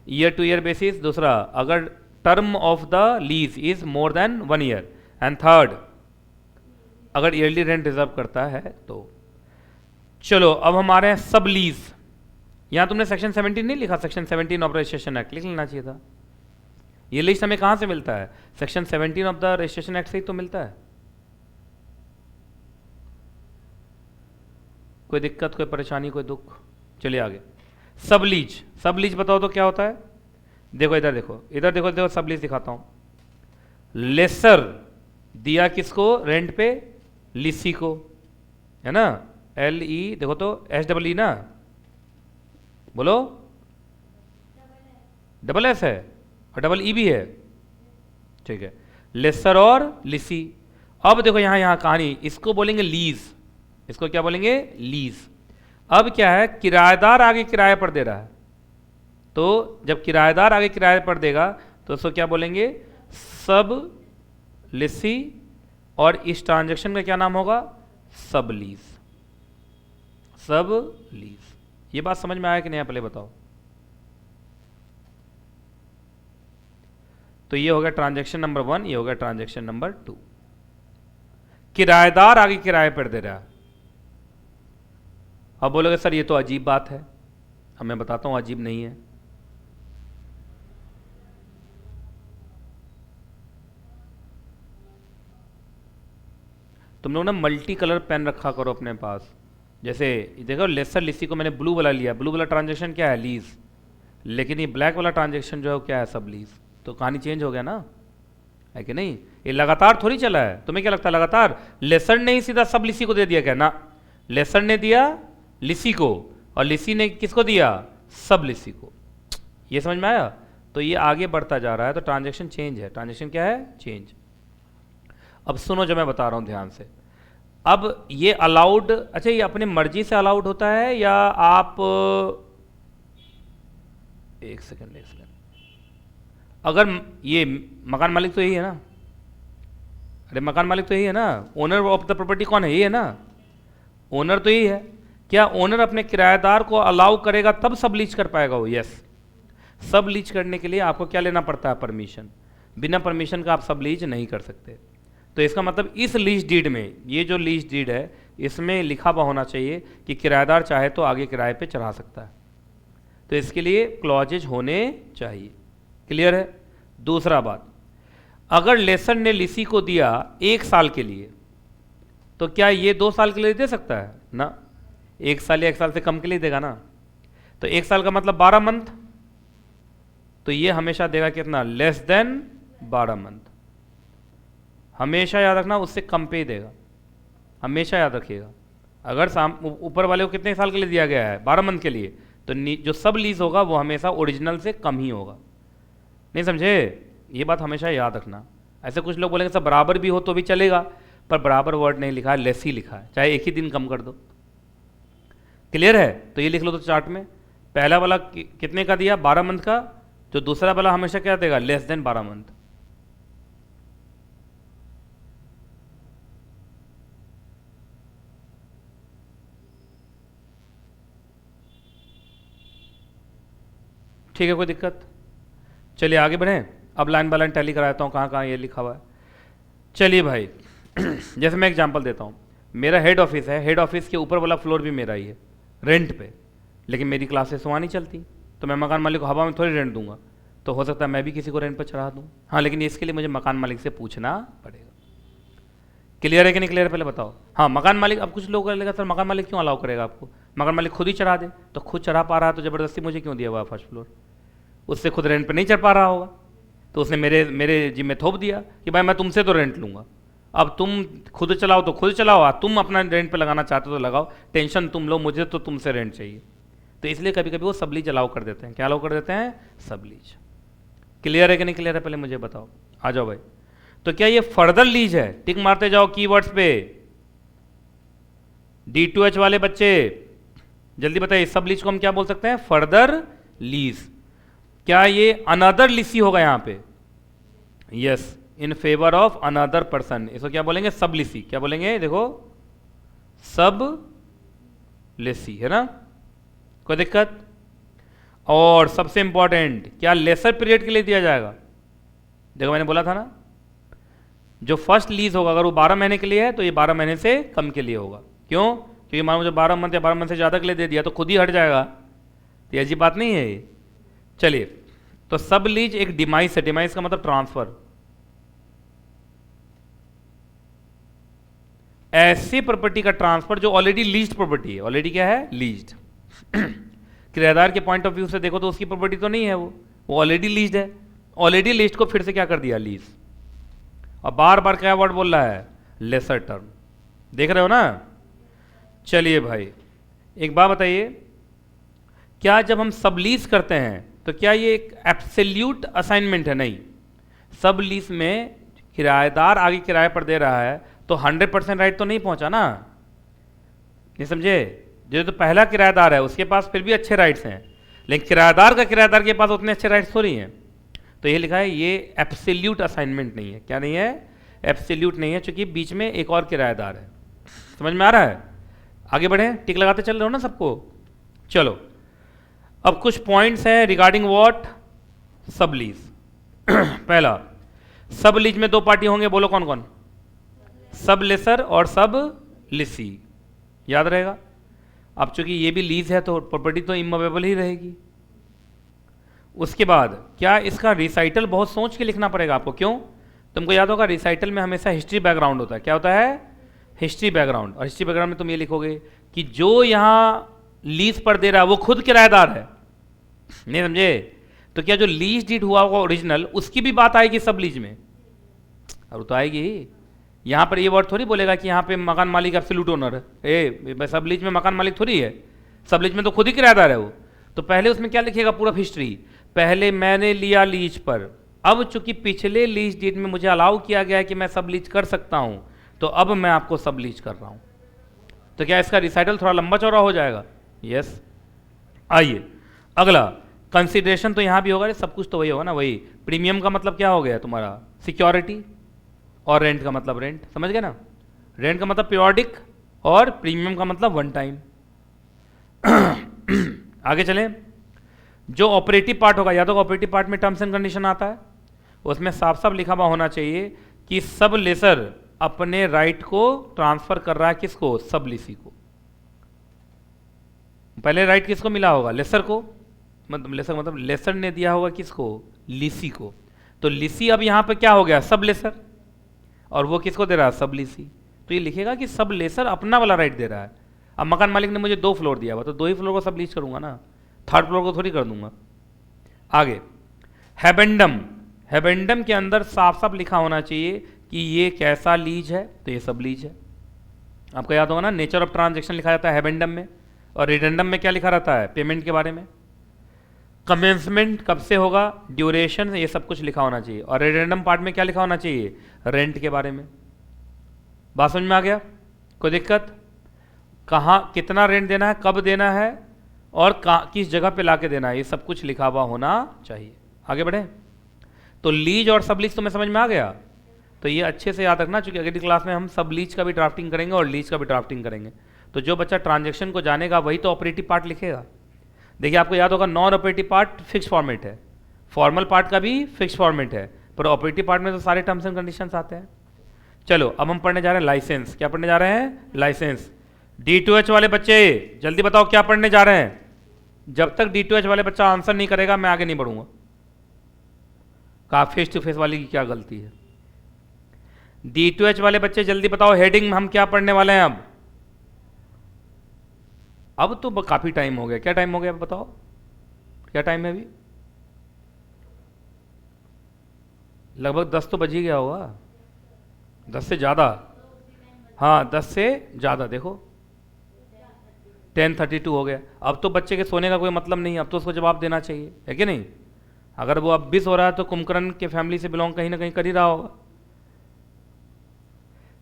ईयर टू ईयर बेसिस, दूसरा अगर term of the lease is more than 1 year, and third अगर ईयरली रेंट रिजर्व करता है तो। चलो अब हमारे हैं सब लीज। यहां तुमने सेक्शन 17 नहीं लिखा, सेक्शन 17 ऑफ रजिस्ट्रेशन एक्ट लिख लेना चाहिए था। ये लिस्ट हमें कहां से मिलता है? Section 17 of the registration act से ही तो मिलता है। कोई दिक्कत, कोई परेशानी, कोई दुख? चलिए आगे। सब लीज, सब लीज बताओ तो क्या होता है? देखो इधर देखो, इधर देखो, देखो सब लीज दिखाता हूं। लेसर दिया किसको रेंट पे? लिसी को, है ना। LE देखो तो SEE ना, बोलो डबल S है और डबल E भी है, ठीक है। लेसर और लिसी। अब देखो यहां कहानी, इसको बोलेंगे लीज, इसको क्या बोलेंगे? लीज। अब क्या है, किराएदार आगे किराए पर दे रहा है, तो जब किराएदार आगे किराए पर देगा तो उसको क्या बोलेंगे? सब लिसी, और इस ट्रांजैक्शन का क्या नाम होगा? सब लीज, सब लीज। ये बात समझ में आया कि नहीं? पहले बताओ। तो ये हो गया ट्रांजैक्शन नंबर 1, ये हो गया ट्रांजैक्शन नंबर 2। किराएदार आगे किराए पर दे रहा है। अब बोलोगे सर ये तो अजीब बात है। अब मैं बताता हूं अजीब नहीं है। तुम लोग ना मल्टी कलर पेन रखा करो अपने पास। जैसे देखो लेसर लिसी को मैंने ब्लू वाला लिया, ब्लू वाला ट्रांजैक्शन क्या है? लीज। लेकिन ये ब्लैक वाला ट्रांजैक्शन जो है क्या है? सब लीज। तो कहानी चेंज हो गया ना, है कि नहीं? ये लगातार थोड़ी चला है। तुम्हें क्या लगता है लगातार? लेसर ने ही सीधा सब लिसी को दे दिया क्या? ना, लेसर ने दिया लिसी को और लिसी ने किसको दिया? सब लिसी को। ये समझ में आया? तो ये आगे बढ़ता जा रहा है, तो ट्रांजैक्शन चेंज है। ट्रांजैक्शन क्या है? चेंज। अब सुनो जो मैं बता रहा हूं ध्यान से। अब ये अलाउड, अच्छा ये अपनी मर्जी से अलाउड होता है या आप, एक सेकंड, अगर ये मकान मालिक तो यही है ना, अरे मकान मालिक तो यही है ना, ओनर ऑफ द प्रॉपर्टी कौन है, यही है ना, ओनर तो यही है। क्या ओनर अपने किराएदार को अलाउ करेगा तब सब लीज कर पाएगा वो? यस। सब लीज करने के लिए आपको क्या लेना पड़ता है? परमिशन। बिना परमिशन का आप सब लीज नहीं कर सकते। तो इसका मतलब इस लीज डीड में, ये जो लीज डीड है इसमें लिखा हुआ होना चाहिए कि किराएदार चाहे तो आगे किराए पे चढ़ा सकता है। तो इसके लिए क्लॉजेज होने चाहिए। क्लियर है? दूसरा बात, अगर लेसर ने लिसी को दिया 1 साल के लिए, तो क्या ये 2 साल के लिए दे सकता है? ना, 1 साल या 1 साल से कम के लिए देगा ना। तो 1 साल का मतलब 12 मंथ, तो ये हमेशा देगा कितना? Less than 12 month. हमेशा याद रखना, उससे कम पे ही देगा, हमेशा याद रखिएगा। अगर ऊपर वाले को कितने साल के लिए दिया गया है? 12 मंथ के लिए, तो जो सब लीज होगा वो हमेशा ओरिजिनल से कम ही होगा। नहीं समझे? ये बात हमेशा याद रखना। ऐसे कुछ लोग बोलेंगे सब बराबर भी हो तो भी चलेगा, पर बराबर वर्ड नहीं लिखा है, लेस ही लिखा है, चाहे एक ही दिन कम कर दो। क्लियर है? तो ये लिख लो तो चार्ट में, पहला वाला कितने का दिया? 12 मंथ का, जो दूसरा वाला हमेशा क्या देगा? Less than 12 month. ठीक है, कोई दिक्कत? चलिए आगे बढ़ें। अब लाइन बाय लाइन टैली कराता हूँ कहाँ कहाँ ये लिखा हुआ है। चलिए भाई जैसे मैं एग्जांपल देता हूँ, मेरा हेड ऑफिस है, हेड ऑफिस के ऊपर वाला फ्लोर भी मेरा ही है रेंट पे, लेकिन मेरी क्लासेस वहाँ नहीं चलती, तो मैं मकान मालिक को हवा में थोड़ी रेंट दूंगा। तो हो सकता है मैं भी किसी को रेंट पर चढ़ा दूँ। हाँ, लेकिन इसके लिए मुझे मकान मालिक से पूछना पड़ेगा। क्लियर है कि नहीं क्लियर है? पहले बताओ। हाँ, मकान मालिक, अब कुछ लोग कहेगा सर मकान मालिक क्यों अलाउ करेगा आपको? मकान मालिक खुद ही चढ़ा दे। तो खुद चढ़ा पा रहा है तो ज़बरदस्ती मुझे क्यों दिया हुआ फर्स्ट फ्लोर? उससे खुद रेंट पे नहीं चढ़ पा रहा होगा, तो उसने मेरे जिम्मे थोप दिया कि भाई मैं तुमसे तो रेंट लूँगा, अब तुम खुद चलाओ तो खुद चलाओ, तुम अपना रेंट पे लगाना चाहते हो तो लगाओ, टेंशन तुम लो, मुझे तो तुमसे रेंट चाहिए। तो इसलिए कभी कभी वो सबलीज अलाउ कर देते हैं। क्या अलाउ कर देते हैं? सबलीज। क्लियर है कि नहीं क्लियर है? पहले मुझे बताओ, आ जाओ भाई। तो क्या ये फर्दर लीज है? टिक मारते जाओ कीवर्ड्स पे। D2H वाले बच्चे जल्दी बताइए, सब लीज को हम क्या बोल सकते हैं? Further lease. क्या ये अनदर लिसी होगा यहां पे? Yes, in favour of another person. इसको क्या बोलेंगे? सब लिसी। क्या बोलेंगे? देखो, सब लिसी है ना, कोई दिक्कत? और सबसे इंपॉर्टेंट, क्या लेसर पीरियड के लिए दिया जाएगा? देखो मैंने बोला था ना, जो फर्स्ट लीज होगा अगर वो 12 महीने के लिए है तो ये 12 महीने से कम के लिए होगा। क्यों? क्योंकि मान मुझे 12 मंथ या 12 मंथ से ज़्यादा के लिए दे दिया तो खुद ही हट जाएगा, तो ऐसी बात नहीं है ये। चलिए, तो सब लीज एक डिमाइस है। डिमाइस का मतलब ट्रांसफर। ऐसी प्रॉपर्टी का ट्रांसफर जो ऑलरेडी लीज्ड प्रॉपर्टी है। ऑलरेडी क्या है? लीज्ड। किराएदार के पॉइंट ऑफ व्यू से देखो तो उसकी प्रॉपर्टी तो नहीं है, वो ऑलरेडी लीज्ड है। ऑलरेडी लीज्ड को फिर से क्या कर दिया? लीज। और बार बार क्या वर्ड बोल रहा है? Lessor term. देख रहे हो ना? चलिए भाई, एक बात बताइए, क्या जब हम सब लीज करते हैं तो क्या ये एक एब्सोल्यूट असाइनमेंट है? नहीं। सब लीज में किराएदार आगे किराए पर दे रहा है तो 100% राइट तो नहीं पहुंचा ना, नहीं समझे? जो तो पहला किराएदार है उसके पास फिर भी अच्छे राइट्स हैं, लेकिन किराएदार का किराएदार के पास उतने अच्छे राइट्स थोड़ी हैं। तो ये लिखा है ये एब्सोल्यूट असाइनमेंट नहीं है। क्या नहीं है? एब्सोल्यूट नहीं है, क्योंकि बीच में एक और किराएदार है। समझ में आ रहा है? आगे बढ़ें, टिक लगाते चल रहे हो ना सबको? चलो, अब कुछ पॉइंट्स हैं रिगार्डिंग व्हाट? सब लीज। पहला, सब लीज में 2 पार्टी होंगे, बोलो कौन कौन? सब लेसर और सब लिसी। याद रहेगा। अब चूंकि ये भी लीज है तो प्रॉपर्टी तो इमूवेबल ही रहेगी। उसके बाद क्या इसका रिसाइटल बहुत सोच के लिखना पड़ेगा आपको। क्यों? तुमको याद होगा रिसाइटल में हमेशा हिस्ट्री बैकग्राउंड होता है। क्या होता है? History background. और हिस्ट्री बैकग्राउंड में तुम ये लिखोगे कि जो यहाँ लीज पर दे रहा है वो खुद किराएदार है। नहीं समझे? तो क्या जो लीज डीड हुआ होगा ओरिजिनल, उसकी भी बात आएगी सब लीज में? और तो आएगी। यहाँ पर ये वर्ड थोड़ी बोलेगा कि यहाँ पे मकान मालिक एब्सोल्यूट ओनर है। सब लीज में मकान मालिक थोड़ी है, सब लीज में तो खुद ही किराएदार है वो। तो पहले उसमें क्या लिखेगा? पूरा हिस्ट्री। पहले मैंने लिया लीज पर, अब चूंकि पिछले लीज डीड में मुझे अलाउ किया गया है कि मैं सब लीज कर सकता हूं, तो अब मैं आपको सब लीज कर रहा हूं। तो क्या इसका रिसाइटल थोड़ा लंबा चौड़ा हो जाएगा? यस। आइए अगला, कंसिडरेशन तो यहाँ भी होगा, सब कुछ तो वही होगा ना, वही। प्रीमियम का मतलब क्या हो गया तुम्हारा, सिक्योरिटी, और रेंट का मतलब रेंट, समझ गए ना। रेंट का मतलब पीरियोडिक और प्रीमियम का मतलब वन टाइम। आगे चलें, जो ऑपरेटिव पार्ट होगा, या तो ऑपरेटिव पार्ट में टर्म्स एंड कंडीशन आता है, उसमें साफ साफ लिखा हुआ होना चाहिए कि सब लेसर अपने राइट को ट्रांसफर कर रहा है किसको, सब लीसी को। पहले राइट किसको मिला होगा, लेसर को, मतलब लेसर ने दिया होगा किसको, लीसी को। तो लीसी अब यहां पर क्या हो गया, सब लेसर, और वो किसको दे रहा है, सब लीसी। तो ये लिखेगा कि सब लेसर अपना वाला राइट दे रहा है। अब मकान मालिक ने मुझे 2 फ्लोर दिया हुआ, तो 2 ही फ्लोर को सब लीज करूंगा ना, 3rd फ्लोर को थोड़ी कर दूंगा। आगे हैबेंडम, हैबेंडम के अंदर साफ साफ लिखा होना चाहिए कि ये कैसा लीज है, तो ये सब लीज है। आपको याद होगा ना, नेचर ऑफ ट्रांजैक्शन लिखा जाता है हैबेंडम में, और रिडेंडम में क्या लिखा रहता है, पेमेंट के बारे में। कमेंसमेंट कब से होगा, ड्यूरेशन, ये सब कुछ लिखा होना चाहिए। और रिडेंडम पार्ट में क्या लिखा होना चाहिए, रेंट के बारे में। बात समझ में आ गया, कोई दिक्कत, कहाँ कितना रेंट देना है, कब देना है, और किस जगह पे लाके देना है, ये सब कुछ लिखा हुआ होना चाहिए। आगे बढ़े, तो लीज और सब लीज तुम्हें समझ में आ गया। तो ये अच्छे से याद रखना, चूंकि अगली क्लास में हम सब लीज का भी ड्राफ्टिंग करेंगे और लीज का भी ड्राफ्टिंग करेंगे। तो जो बच्चा ट्रांजेक्शन को जानेगा वही तो ऑपरेटिव पार्ट लिखेगा। देखिए आपको याद होगा, non operative part fix format है, फॉर्मल पार्ट का भी फिक्स फॉर्मेट है, पर ऑपरेटिव पार्ट में तो सारे टर्म्स एंड कंडीशंस आते हैं। चलो अब हम पढ़ने जा रहे हैं लाइसेंस। क्या पढ़ने जा रहे हैं, लाइसेंस। D2H वाले बच्चे जल्दी बताओ क्या पढ़ने जा रहे हैं। जब तक D2H वाले बच्चा आंसर नहीं करेगा मैं आगे नहीं बढ़ूंगा। कहा फेस टू फेस वाली की क्या गलती है। D2H वाले बच्चे जल्दी बताओ, हेडिंग हम क्या पढ़ने वाले हैं अब तो काफी टाइम हो गया। क्या टाइम हो गया बताओ, क्या टाइम है अभी, लगभग 10 तो बज ही गया होगा, 10 से ज़्यादा, हाँ 10 से ज़्यादा। देखो 10:32 हो गया। अब तो बच्चे के सोने का कोई मतलब नहीं, अब तो उसको जवाब देना चाहिए, है कि नहीं। अगर वो अब 20 हो रहा है तो कुंभकर्ण के फैमिली से बिलोंग कहीं ना कहीं कर ही रहा होगा।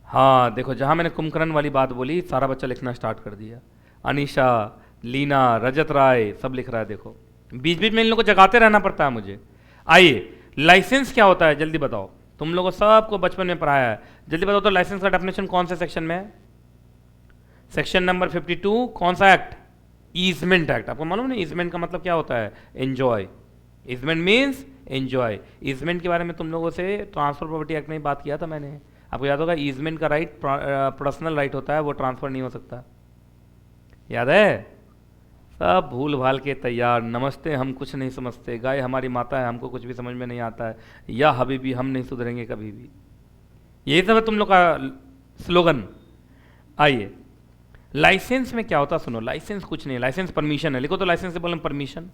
हाँ देखो, जहाँ मैंने कुंभकर्ण वाली बात बोली सारा बच्चा लिखना स्टार्ट कर दिया। अनीशा, लीना, रजत राय सब लिख रहा है। देखो बीच बीच में इन लोगों को जगाते रहना पड़ता है मुझे। आइए, लाइसेंस क्या होता है जल्दी बताओ, तुम लोगों सबको बचपन में पढ़ाया है, जल्दी बताओ तो लाइसेंस का डेफिनेशन कौन से सेक्शन में है, सेक्शन नंबर 52। कौन सा एक्ट, ईजमेंट एक्ट। आपको मालूम नहीं ईजमेंट का मतलब क्या होता है, enjoy. Easement means enjoy. Easement के बारे में तुम लोगों से ट्रांसफर प्रॉपर्टी एक्ट में बात किया था मैंने, आपको याद होगा। ईजमेंट का राइट पर्सनल राइट होता है, वो ट्रांसफर नहीं हो सकता, याद है। सब भूल भाल के तैयार, नमस्ते हम कुछ नहीं समझते, गाय हमारी माता है हमको कुछ भी समझ में नहीं आता है, या हबीबी हम नहीं सुधरेंगे कभी भी। यही सब है तुम लोग का स्लोगन। आइए, लाइसेंस में क्या होता है सुनो। लाइसेंस कुछ नहीं, लाइसेंस परमिशन है। लिखो तो लाइसेंस से बोलें परमिशन।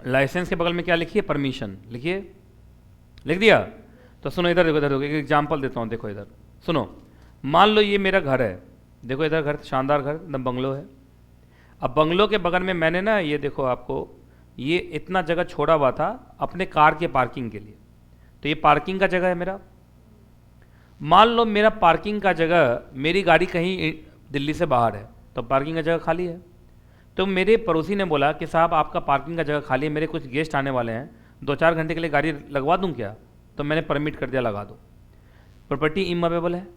लाइसेंस के बगल में क्या लिखिए, परमिशन लिखिए। लिख दिया तो सुनो इधर देखो, इधर देखो, एक एग्जाम्पल देता हूँ। देखो इधर सुनो, मान लो ये मेरा घर है, देखो इधर घर, शानदार घर, एकदम बंगलो है। अब बंगलो के बगल में मैंने ना, ये देखो आपको, ये इतना जगह छोड़ा हुआ था अपने कार के पार्किंग के लिए, तो ये पार्किंग का जगह है मेरा। मान लो मेरा पार्किंग का जगह, मेरी गाड़ी कहीं दिल्ली से बाहर है, तो पार्किंग का जगह खाली है। तो मेरे पड़ोसी ने बोला कि साहब आपका पार्किंग का जगह खाली है, मेरे कुछ गेस्ट आने वाले हैं, 2-4 घंटे के लिए गाड़ी लगवा दूं क्या। तो मैंने परमिट कर दिया, लगा दो। प्रॉपर्टी इमूवेबल है,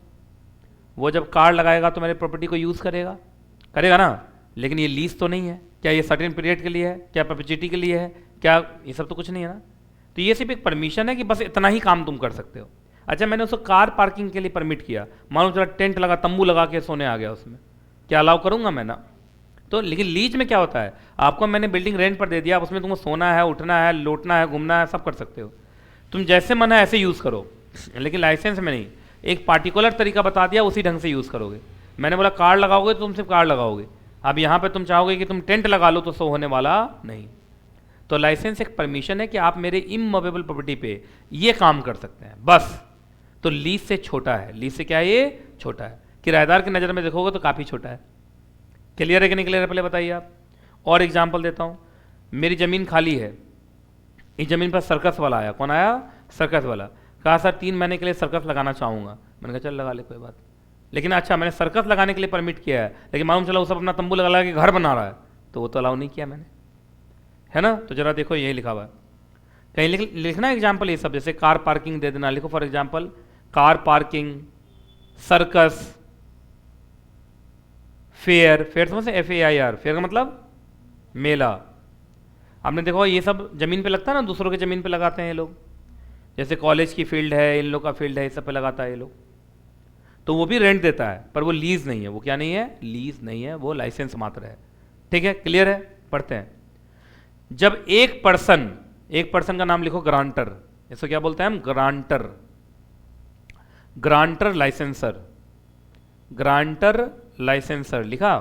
वो जब कार लगाएगा तो मेरे प्रॉपर्टी को यूज़ करेगा, करेगा ना। लेकिन ये लीज तो नहीं है, क्या ये सर्टेन पीरियड के लिए है, क्या परपेचुइटी के लिए है, क्या ये सब तो कुछ नहीं है ना। तो ये सिर्फ एक परमिशन है कि बस इतना ही काम तुम कर सकते हो। अच्छा, मैंने उसको कार पार्किंग के लिए परमिट किया, मानो चला टेंट लगा, तंबू लगा के सोने आ गया उसमें, क्या अलाउ करूंगा मैं ना। तो लेकिन लीज में क्या होता है, आपको मैंने बिल्डिंग रेंट पर दे दिया, उसमें तुमको सोना है, उठना है, लौटना है, घूमना है, सब कर सकते हो, तुम जैसे मन है ऐसे यूज़ करो। लेकिन लाइसेंस में नहीं, एक पार्टिकुलर तरीका बता दिया, उसी ढंग से यूज़ करोगे। मैंने बोला कार लगाओगे तो तुम सिर्फ कार लगाओगे, अब यहाँ पे तुम चाहोगे कि तुम टेंट लगा लो तो सो होने वाला नहीं। तो लाइसेंस एक परमिशन है कि आप मेरे इमूवेबल प्रॉपर्टी पे ये काम कर सकते हैं, बस। तो लीज से छोटा है, लीज से क्या है, ये छोटा है। किराएदार की नज़र में देखोगे तो काफ़ी छोटा है। क्लियर है कि नहीं क्लियर है, पहले बताइए आप। और एग्जाम्पल देता हूँ, मेरी ज़मीन खाली है, इस ज़मीन पर सर्कस वाला आया। कौन आया, सर्कस वाला। कहा सर 3 महीने के लिए सर्कस लगाना चाहूँगा। मैंने कहा चल लगा ले, कोई बात। लेकिन अच्छा मैंने सर्कस लगाने के लिए परमिट किया है, लेकिन मालूम चला वो सब अपना तंबू लगा के घर बना रहा है, तो वो तो अलाउ नहीं किया मैंने, है ना। तो जरा देखो यही लिखा हुआ है, कहीं लिखना एग्जाम्पल ये सब, जैसे कार पार्किंग दे देना, लिखो for example car parking, circus, fair, fair समझते FAIR, फेयर का मतलब मेला। आपने देखो ये सब जमीन पे लगता है ना, दूसरों के जमीन पे लगाते हैं ये लोग, जैसे कॉलेज की फील्ड है, इन लोग का फील्ड है, इस सब पे लगाता है ये लोग, तो वो भी रेंट देता है, पर वो लीज नहीं है, वो क्या नहीं है, लीज नहीं है, वो लाइसेंस मात्र है। ठीक है, क्लियर है, पढ़ते हैं। जब एक पर्सन का नाम लिखो ग्रांटर, इसको क्या बोलते हैं हम, grantor, grantor licensor, grantor licensor लिखा।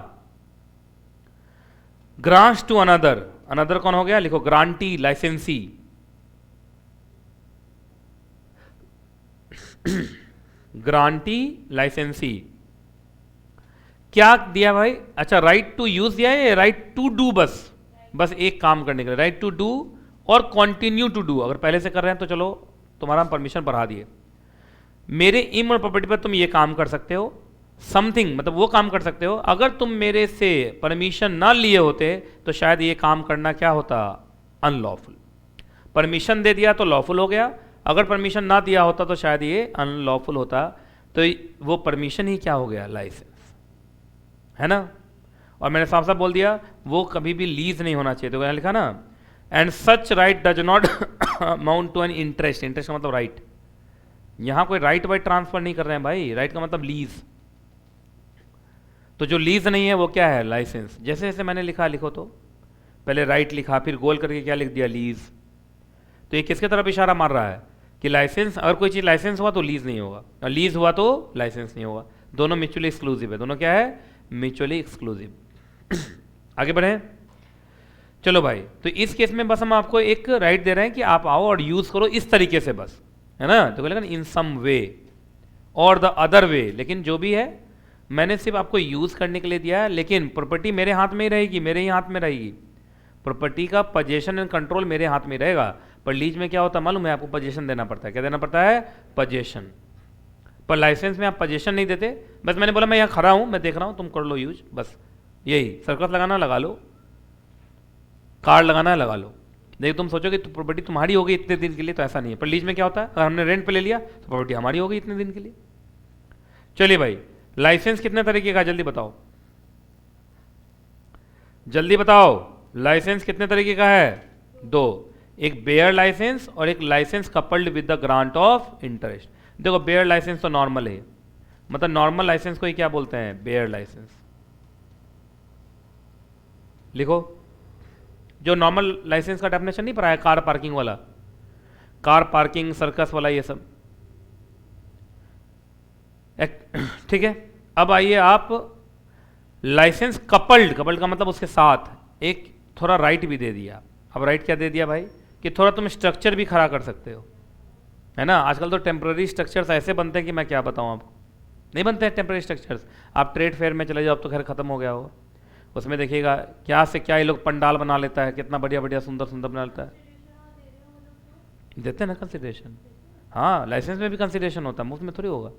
ग्रांट्स टू अनदर, अनदर कौन हो गया, लिखो ग्रांटी लाइसेंसी, ग्रांटी लाइसेंसी। क्या दिया भाई, अच्छा राइट टू यूज दिया है, राइट टू डू, बस एक काम करने के लिए, राइट टू डू और कंटिन्यू टू डू। अगर पहले से कर रहे हैं तो चलो तुम्हारा परमिशन बढ़ा दिए, मेरे इम और प्रॉपर्टी पर तुम ये काम कर सकते हो, समथिंग मतलब वो काम कर सकते हो। अगर तुम मेरे से परमिशन ना लिए होते तो शायद ये काम करना क्या होता, अनलॉफुल। परमिशन दे दिया तो लॉफुल हो गया, अगर परमिशन ना दिया होता तो शायद ये अनलॉफुल होता, तो वो परमिशन ही क्या हो गया, लाइसेंस, है ना। और मैंने साफ साफ बोल दिया वो कभी भी लीज नहीं होना चाहिए, तो मैंने लिखा ना, and such right does not amount to an interest, interest का मतलब राइट, यहां कोई राइट वाइट ट्रांसफर नहीं कर रहे हैं भाई, राइट का मतलब लीज, तो जो लीज नहीं है वो क्या है, लाइसेंस। जैसे जैसे मैंने लिखा, लिखो तो पहले राइट लिखा, फिर गोल करके क्या लिख दिया, लीज। तो ये किसके तरफ इशारा मार रहा है कि लाइसेंस, अगर कोई चीज़ लाइसेंस हुआ तो लीज नहीं होगा, और लीज हुआ तो लाइसेंस नहीं होगा, दोनों म्यूचुअली एक्सक्लूसिव है, दोनों क्या है, म्यूचुअली एक्सक्लूसिव। आगे बढ़े, चलो भाई। तो इस केस में बस हम आपको एक राइट दे रहे हैं कि आप आओ और यूज करो इस तरीके से, बस, है ना। तो बोलेगा इन सम वे और द अदर वे, लेकिन जो भी है मैंने सिर्फ आपको यूज करने के लिए दिया है, लेकिन प्रॉपर्टी मेरे हाथ में ही रहेगी, मेरे ही हाथ में रहेगी, प्रॉपर्टी का पोजेशन एंड कंट्रोल मेरे हाथ में रहेगा। पर लीज में क्या होता है मालूम है, आपको पोजेशन देना पड़ता है, क्या देना पड़ता है, पोजेशन। पर लाइसेंस में आप पोजेशन नहीं देते, बस मैंने बोला मैं यहाँ खड़ा हूँ, मैं देख रहा हूँ, तुम कर लो यूज, बस यही। सर्कस लगाना लगा लो, कार लगाना है लगा लो, देखिए तुम सोचोगे तो प्रॉपर्टी तुम्हारी होगी इतने दिन के लिए, तो ऐसा नहीं है। पर लीज में क्या होता है, अगर हमने रेंट पे ले लिया तो प्रॉपर्टी हमारी होगी इतने दिन के लिए। चलिए भाई, लाइसेंस कितने तरीके का, जल्दी बताओ, जल्दी बताओ, लाइसेंस कितने तरीके का है, दो, एक बेयर लाइसेंस और एक licence coupled with the grant of interest. देखो बेयर लाइसेंस तो नॉर्मल है, मतलब नॉर्मल लाइसेंस को ही क्या बोलते हैं, बेयर लाइसेंस। लिखो, जो नॉर्मल लाइसेंस का डेफिनेशन नहीं पढ़ा है, कार पार्किंग वाला, कार पार्किंग, सर्कस वाला, ये सब, ठीक है। अब आइए आप लाइसेंस कपल्ड, कपल्ड का मतलब उसके साथ एक थोड़ा राइट भी दे दिया। अब राइट क्या दे दिया भाई, कि थोड़ा तुम स्ट्रक्चर भी खड़ा कर सकते हो, है ना। आजकल तो टेम्पररी स्ट्रक्चर्स ऐसे बनते हैं कि मैं क्या बताऊं आपको, नहीं बनते हैं टेम्पररी स्ट्रक्चर्स। आप ट्रेड फेयर में चले जाओ, अब तो खैर खत्म हो गया होगा, उसमें देखिएगा क्या से क्या ये लोग पंडाल बना लेता है, कितना बढ़िया बढ़िया सुंदर सुंदर बना लेता है, देते हैं ना कंसिडरेशन। हाँ, लाइसेंस में भी कंसिडरेशन होता है, मुफ्त में थोड़ी होगा।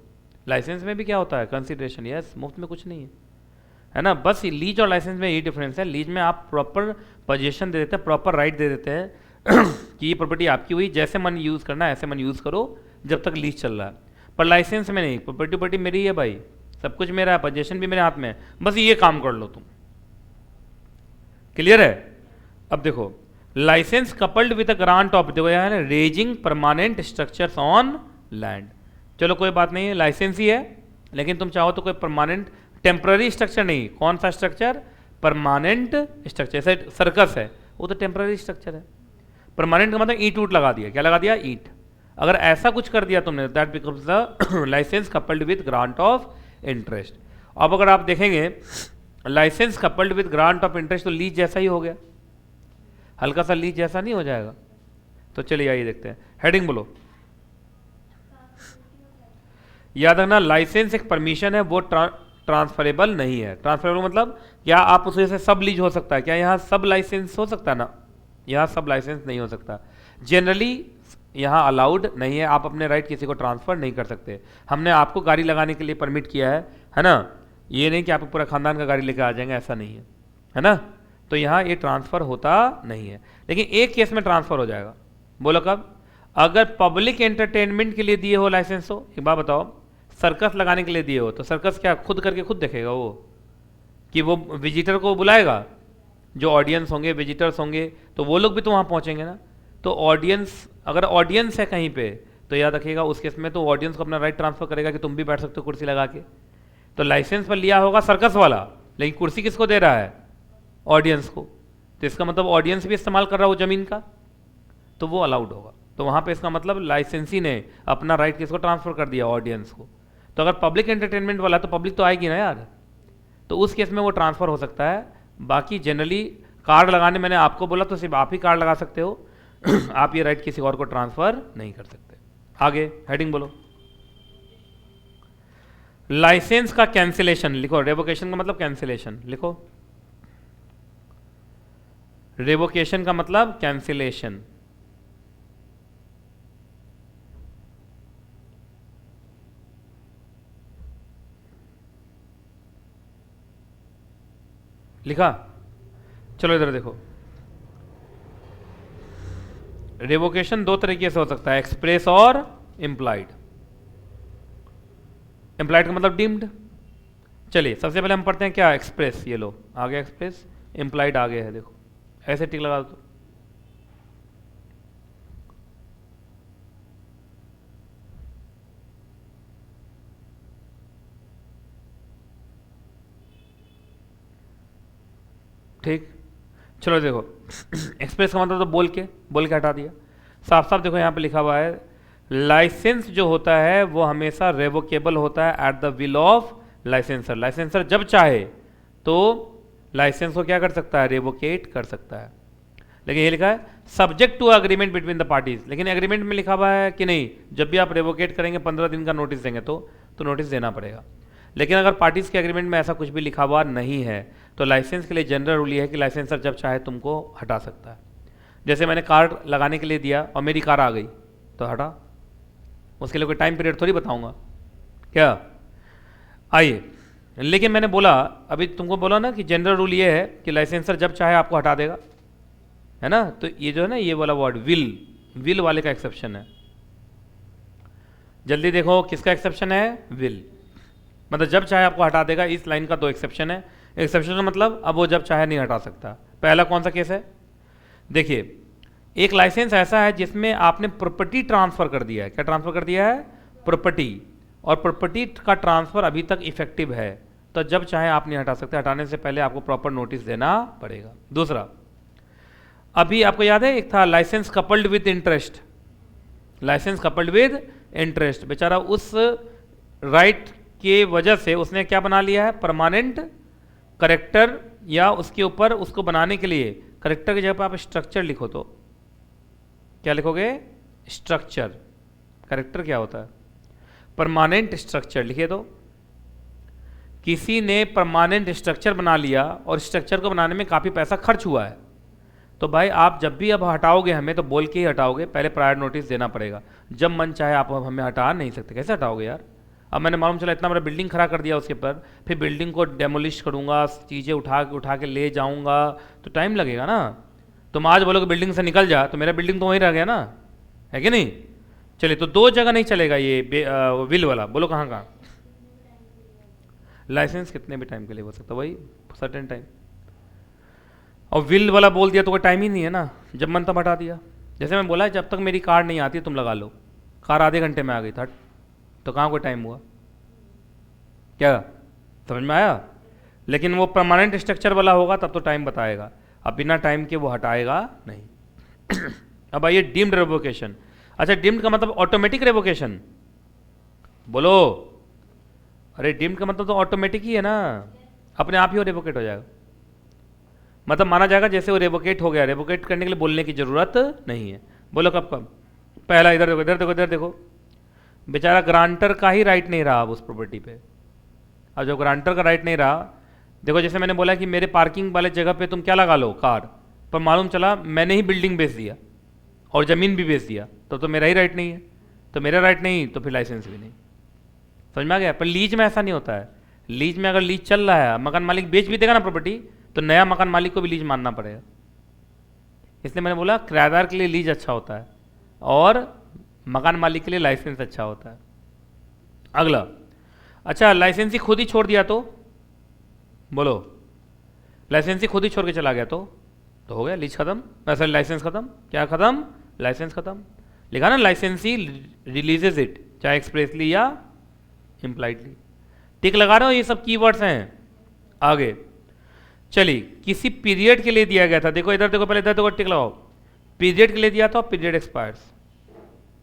लाइसेंस में भी क्या होता है, कंसिडरेशन, यस, मुफ्त में कुछ नहीं है ना। बस लीज और लाइसेंस में यही डिफरेंस है, लीज में आप प्रॉपर पोजीशन दे देते हैं, प्रॉपर राइट दे देते हैं कि ये प्रॉपर्टी आपकी हुई, जैसे मन यूज़ करना है ऐसे मन यूज़ करो जब तक लीज चल रहा है। पर लाइसेंस में नहीं, प्रॉपर्टी मेरी है भाई, सब कुछ मेरा है, पोजीशन भी मेरे हाथ में है, बस ये काम कर लो तुम। क्लियर है। अब देखो, licence coupled with a grant of, देखो यहाँ है raising permanent structures on land. चलो कोई बात नहीं है, लाइसेंस ही है, लेकिन तुम चाहो तो कोई परमानेंट, टेम्पररी स्ट्रक्चर नहीं। कौन सा स्ट्रक्चर, परमानेंट स्ट्रक्चर। जैसे सर्कस है वो तो टेम्पररी स्ट्रक्चर है, परमानेंट का मतलब ईंट ऊट लगा दिया, क्या लगा दिया, ईंट। अगर ऐसा कुछ कर दिया तुमने, that becomes the licence coupled with grant of interest. अब अगर आप देखेंगे licence coupled with grant of interest, तो लीज जैसा ही हो गया, हल्का सा लीज जैसा नहीं हो जाएगा। तो चलिए आइए देखते हैं, हेडिंग बोलो। याद रखना, लाइसेंस एक परमिशन है, वो ट्रांसफरेबल नहीं है। ट्रांसफरेबल मतलब क्या आप उसे से सब लीज हो सकता है क्या, यहाँ सब लाइसेंस हो सकता है ना, यहाँ सब लाइसेंस नहीं हो सकता। जनरली यहाँ अलाउड नहीं है, आप अपने राइट किसी को ट्रांसफर नहीं कर सकते। हमने आपको गाड़ी लगाने के लिए परमिट किया है, है ना। ये नहीं कि आप पूरा खानदान का गाड़ी लेकर आ जाएंगे, ऐसा नहीं है ना। तो यहाँ ये ट्रांसफ़र होता नहीं है, लेकिन एक केस में ट्रांसफ़र हो जाएगा। बोलो कब? अगर पब्लिक एंटरटेनमेंट के लिए दिए हो लाइसेंस हो। एक बात बताओ, सर्कस लगाने के लिए दिए हो तो सर्कस क्या खुद करके खुद देखेगा वो, कि वो विजिटर को बुलाएगा? जो ऑडियंस होंगे, विजिटर्स होंगे, तो वो लोग भी तो वहाँ पहुँचेंगे ना। तो ऑडियंस, अगर ऑडियंस है कहीं पे, तो याद रखिएगा उस केस में तो ऑडियंस को अपना राइट ट्रांसफर करेगा कि तुम भी बैठ सकते हो कुर्सी लगा के। तो लाइसेंस पर लिया होगा सर्कस वाला, लेकिन कुर्सी किसको दे रहा है? ऑडियंस को। तो इसका मतलब ऑडियंस भी इस्तेमाल कर रहा हो ज़मीन का, तो वो अलाउड होगा। तो वहाँ पे इसका मतलब लाइसेंसी ने अपना राइट किसको ट्रांसफर कर दिया? ऑडियंस को। तो अगर पब्लिक एंटरटेनमेंट वाला तो पब्लिक तो आएगी ना यार, तो उस केस में वो ट्रांसफ़र हो सकता है। बाकी जनरली कार्ड लगाने मैंने आपको बोला तो सिर्फ आप ही कार्ड लगा सकते हो आप ये राइट किसी और को ट्रांसफ़र नहीं कर सकते। आगे हेडिंग बोलो। लाइसेंस का कैंसिलेशन लिखो। रेवोकेशन का मतलब कैंसिलेशन लिखो। रेवोकेशन का मतलब कैंसिलेशन। लिखा? चलो इधर देखो। रेवोकेशन दो तरीके से हो सकता है, एक्सप्रेस और इम्प्लाइड। इम्प्लाइड का मतलब डीम्ड। चलिए सबसे पहले हम पढ़ते हैं क्या? एक्सप्रेस। ये लो आगे एक्सप्रेस, इम्प्लाइड आगे है, देखो ऐसे टिक लगा दो। ठीक, चलो देखो एक्सप्रेस का मतलब तो बोल के हटा दिया। साफ साफ देखो यहाँ पे लिखा हुआ है, लाइसेंस जो होता है वो हमेशा रेवोकेबल होता है eight the will of licensor. Licensor जब चाहे तो लाइसेंस को क्या कर सकता है? रेवोकेट कर सकता है। लेकिन ये लिखा है subject to agreement between the parties. लेकिन एग्रीमेंट में लिखा हुआ है कि नहीं, जब भी आप रेवोकेट करेंगे 15 दिन का नोटिस देंगे तो नोटिस देना पड़ेगा। लेकिन अगर पार्टीज के एग्रीमेंट में ऐसा कुछ भी लिखा हुआ नहीं है तो लाइसेंस के लिए जनरल रूल ये है कि लाइसेंसर जब चाहे तुमको हटा सकता है। जैसे मैंने कार्ड लगाने के लिए दिया और मेरी कार आ गई तो हटा, उसके लिए कोई टाइम पीरियड थोड़ी बताऊंगा क्या? आइए, लेकिन मैंने बोला अभी तुमको बोला ना कि जनरल रूल ये है कि लाइसेंसर जब चाहे आपको हटा देगा, है ना। तो ये जो है ना ये वाला वर्ड विल वाले का एक्सेप्शन है। जल्दी देखो किसका एक्सेप्शन है? विल। मतलब जब चाहे आपको हटा देगा। इस लाइन का दो एक्सेप्शन है। एक्सेप्शन का मतलब अब वो जब चाहे नहीं हटा सकता। पहला कौन सा केस है? देखिए, एक लाइसेंस ऐसा है जिसमें आपने प्रॉपर्टी ट्रांसफर कर दिया है। क्या ट्रांसफर कर दिया है? प्रॉपर्टी। और प्रॉपर्टी का ट्रांसफर अभी तक इफेक्टिव है, तो जब चाहे आप नहीं हटा सकते। हटाने से पहले आपको प्रॉपर नोटिस देना पड़ेगा। दूसरा, अभी आपको याद है एक था licence coupled with interest. Licence coupled with interest, बेचारा उस राइट के वजह से उसने क्या बना लिया है? परमानेंट करेक्टर, या उसके ऊपर उसको बनाने के लिए करेक्टर की जगह पर आप स्ट्रक्चर लिखो तो क्या लिखोगे? स्ट्रक्चर। करेक्टर क्या होता है? परमानेंट स्ट्रक्चर लिखे। तो किसी ने परमानेंट स्ट्रक्चर बना लिया और स्ट्रक्चर को बनाने में काफ़ी पैसा खर्च हुआ है, तो भाई आप जब भी अब हटाओगे हमें तो बोल के ही हटाओगे, पहले प्रायर नोटिस देना पड़ेगा। जब मन चाहे आप हमें हटा नहीं सकते। कैसे हटाओगे यार? अब मैंने मालूम चला इतना बड़ा बिल्डिंग खड़ा कर दिया उसके ऊपर, फिर बिल्डिंग को डेमोलिश करूँगा, चीज़ें उठा के ले जाऊँगा तो टाइम लगेगा ना। तुम आज बोलोगे बिल्डिंग से निकल जा, तो मेरा बिल्डिंग तो वहीं रह गया ना, है कि नहीं? चलिए, तो दो जगह नहीं चलेगा ये विल वाला। बोलो कहाँ कहाँ? लाइसेंस कितने भी टाइम के लिए हो सकता है, वही सर्टेन टाइम। और विल वाला बोल दिया तो कोई टाइम ही नहीं है ना, जब मन तब हटा दिया। जैसे मैं बोला जब तक मेरी कार नहीं आती तुम लगा लो, कार आधे घंटे में आ गई था तो कहाँ कोई टाइम हुआ? क्या समझ में आया? लेकिन वो परमानेंट स्ट्रक्चर वाला होगा तब तो टाइम बताएगा, अब बिना टाइम के वो हटाएगा नहीं। अब आइए डीम्ड रेवोकेशन। अच्छा, डीम्ड का मतलब ऑटोमेटिक रेवोकेशन। बोलो, अरे डीम्ड का मतलब तो ऑटोमेटिक ही है ना, अपने आप ही वो रेवोकेट हो जाएगा। मतलब माना जाएगा जैसे वो रेवोकेट हो गया, रेवोकेट करने के लिए बोलने की जरूरत नहीं है। बोलो कब कब? पहला इधर देखो, इधर देखो, इधर देखो, बेचारा ग्रांटर का ही राइट नहीं रहा अब उस प्रॉपर्टी पे। अब जब ग्रांटर का राइट नहीं रहा, देखो जैसे मैंने बोला कि मेरे पार्किंग वाले जगह पे तुम क्या लगा लो? कार। पर मालूम चला मैंने ही बिल्डिंग बेच दिया और ज़मीन भी बेच दिया, तो मेरा ही राइट नहीं है। तो मेरा राइट नहीं तो फिर लाइसेंस भी नहीं। समझ में आ गया? पर लीज में ऐसा नहीं होता है। लीज में अगर लीज चल रहा है, मकान मालिक बेच भी देगा ना प्रॉपर्टी, तो नया मकान मालिक को भी लीज मानना पड़ेगा। इसलिए मैंने बोला किराएदार के लिए लीज अच्छा होता है और मकान मालिक के लिए लाइसेंस अच्छा होता है। अगला, अच्छा लाइसेंस ही खुद ही छोड़ दिया तो बोलो, लाइसेंस ही खुद ही छोड़ के चला गया तो हो गया लीज खत्म, वैसे लाइसेंस खत्म। क्या खत्म? लाइसेंस खत्म। लिखा ना लाइसेंस ही रिलीजेज इट, चाहे एक्सप्रेसली या इम्प्लाइडली। टिक लगा रहे हो, ये सब कीवर्ड्स हैं। आगे चलिए, किसी पीरियड के लिए दिया गया था, देखो इधर देखो, पहले इधर देखो, टिक लगाओ। पीरियड के लिए दिया था, पीरियड एक्सपायर्स,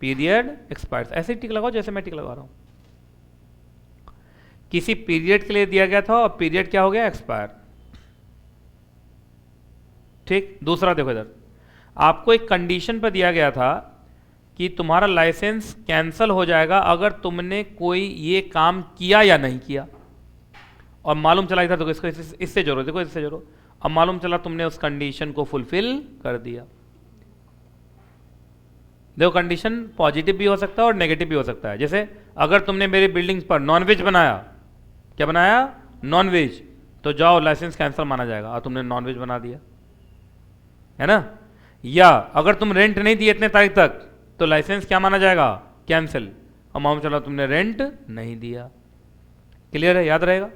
पीरियड एक्सपायर्स, ऐसे ही टिक लगाओ जैसे मैं टिक लगा रहा हूं। किसी पीरियड के लिए दिया गया था और पीरियड क्या हो गया? एक्सपायर। ठीक। दूसरा देखो इधर, आपको एक कंडीशन पर दिया गया था कि तुम्हारा लाइसेंस कैंसल हो जाएगा अगर तुमने कोई ये काम किया या नहीं किया, और मालूम चला इधर देखो, इसको इससे जोड़ो, देखो इससे जोड़ो, अब मालूम चला तुमने उस कंडीशन को फुलफिल कर दिया। देखो कंडीशन पॉजिटिव भी हो सकता है और नेगेटिव भी हो सकता है। जैसे अगर तुमने मेरी बिल्डिंग पर नॉनवेज बनाया, क्या बनाया? नॉनवेज, तो जाओ लाइसेंस कैंसिल माना जाएगा, और तुमने नॉनवेज बना दिया, है ना। या अगर तुम रेंट नहीं दिए इतने तारीख तक, तो लाइसेंस क्या माना जाएगा? कैंसिल, और मालूम चला तुमने रेंट नहीं दिया। क्लियर है? याद रहेगा।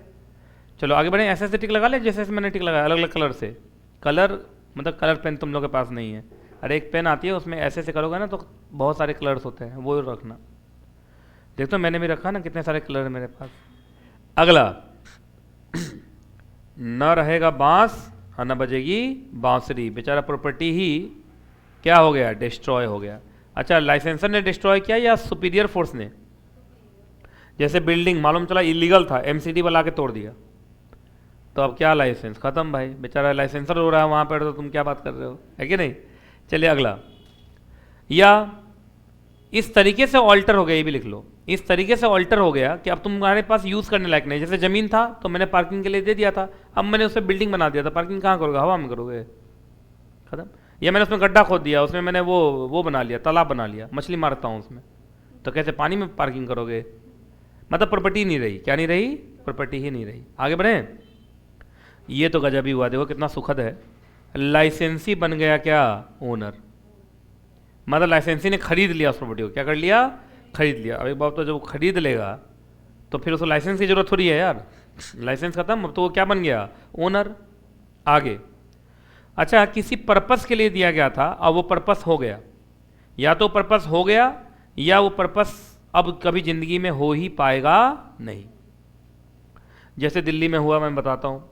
चलो आगे बढ़े। ऐसे टिक लगा ले जैसे मैंने टिक लगाया, अलग अलग कलर से। कलर मतलब कलर पेन तुम लोग के पास नहीं है। अरे एक पेन आती है, उसमें ऐसे करोगे ना तो बहुत सारे कलर्स होते हैं, वो रखना। देखो मैंने भी रखा ना, कितने सारे कलर है मेरे पास। अगला, न रहेगा बांस और न बजेगी बांसुरी। बेचारा प्रॉपर्टी ही क्या हो गया? डिस्ट्रॉय हो गया। अच्छा, लाइसेंसर ने डिस्ट्रॉय किया या सुपीरियर फोर्स ने? जैसे बिल्डिंग मालूम चला इलीगल था, एमसीडी वाला के तोड़ दिया, तो अब क्या? लाइसेंस खत्म भाई। बेचारा लाइसेंसर हो रहा है वहाँ पर, तो तुम क्या बात कर रहे हो, है कि नहीं। चलिए अगला, या इस तरीके से ऑल्टर हो गया, ये भी लिख लो, इस तरीके से ऑल्टर हो गया कि अब तुम्हारे पास यूज़ करने लायक नहीं। जैसे ज़मीन था तो मैंने पार्किंग के लिए दे दिया था, अब मैंने उस पर बिल्डिंग बना दिया था, पार्किंग कहाँ करोगे? हवा में करोगे, खत्म। या मैंने उसमें गड्ढा खोद दिया, उसमें मैंने वो बना लिया, तालाब बना लिया, मछली मारता हूँ उसमें, तो कैसे पानी में पार्किंग करोगे? मतलब प्रॉपर्टी नहीं रही। क्या नहीं रही? प्रॉपर्टी ही नहीं रही। आगे बढ़े। ये तो गजब ही हुआ, देखो कितना सुखद है। लाइसेंसी बन गया क्या? ओनर। मतलब लाइसेंसी ने खरीद लिया उस प्रॉपर्टी को। क्या कर लिया? खरीद लिया। अब एक बात, तो जब खरीद लेगा तो फिर उसको लाइसेंस की जरूरत थोड़ी है यार। लाइसेंस खत्म, अब तो वो क्या बन गया? ओनर। आगे, अच्छा किसी पर्पस के लिए दिया गया था, अब वो पर्पस हो गया, या तो पर्पस हो गया या वो पर्पस अब कभी जिंदगी में हो ही पाएगा नहीं। जैसे दिल्ली में हुआ, मैं बताता हूँ।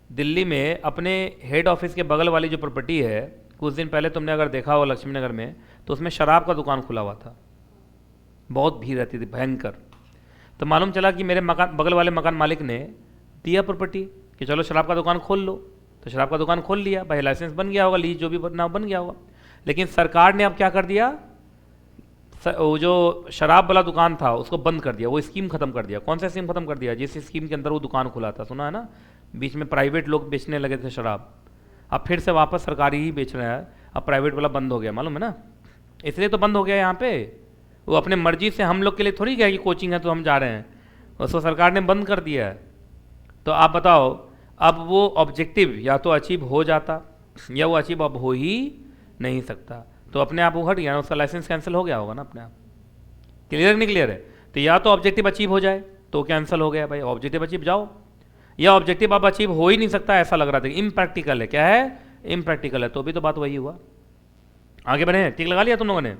दिल्ली में अपने हेड ऑफिस के बगल वाली जो प्रॉपर्टी है, कुछ दिन पहले तुमने अगर देखा हो लक्ष्मी नगर में, तो उसमें शराब का दुकान खुला हुआ था, बहुत भीड़ रहती थी भयंकर। तो मालूम चला कि मेरे मकान बगल वाले मकान मालिक ने दिया प्रॉपर्टी कि चलो शराब का दुकान खोल लो, तो शराब का दुकान खोल लिया भाई, लाइसेंस बन गया होगा, लीज जो भी बनना बन गया होगा। लेकिन सरकार ने अब क्या कर दिया, वो जो शराब वाला दुकान था उसको बंद कर दिया, वो स्कीम खत्म कर दिया। कौन सा स्कीम खत्म कर दिया? जिस स्कीम के अंदर वो दुकान खुला था, सुना है ना, बीच में प्राइवेट लोग बेचने लगे थे शराब, अब फिर से वापस सरकारी ही बेच रहा है, अब प्राइवेट वाला बंद हो गया, मालूम है ना। इसलिए तो बंद हो गया यहाँ पे, वो अपने मर्जी से, हम लोग के लिए थोड़ी गया कि कोचिंग है तो हम जा रहे हैं, उसको सरकार ने बंद कर दिया है। तो आप बताओ, अब वो ऑब्जेक्टिव या तो अचीव हो जाता या वो अचीव अब हो ही नहीं सकता, तो अपने आप वो हट गया ना, उसका लाइसेंस कैंसिल हो गया होगा ना अपने आप। क्लियर नहीं क्लियर है? तो या तो ऑब्जेक्टिव अचीव हो जाए तो कैंसिल हो गया भाई, ऑब्जेक्टिव अचीव जाओ, या ऑब्जेक्टिव अब अचीव हो ही नहीं सकता ऐसा लग रहा था, इम्प्रैक्टिकल है। क्या है? इम्प्रैक्टिकल है। तो भी तो बात वही हुआ। आगे बढ़े, टिक लगा लिया तुम लोगों ने।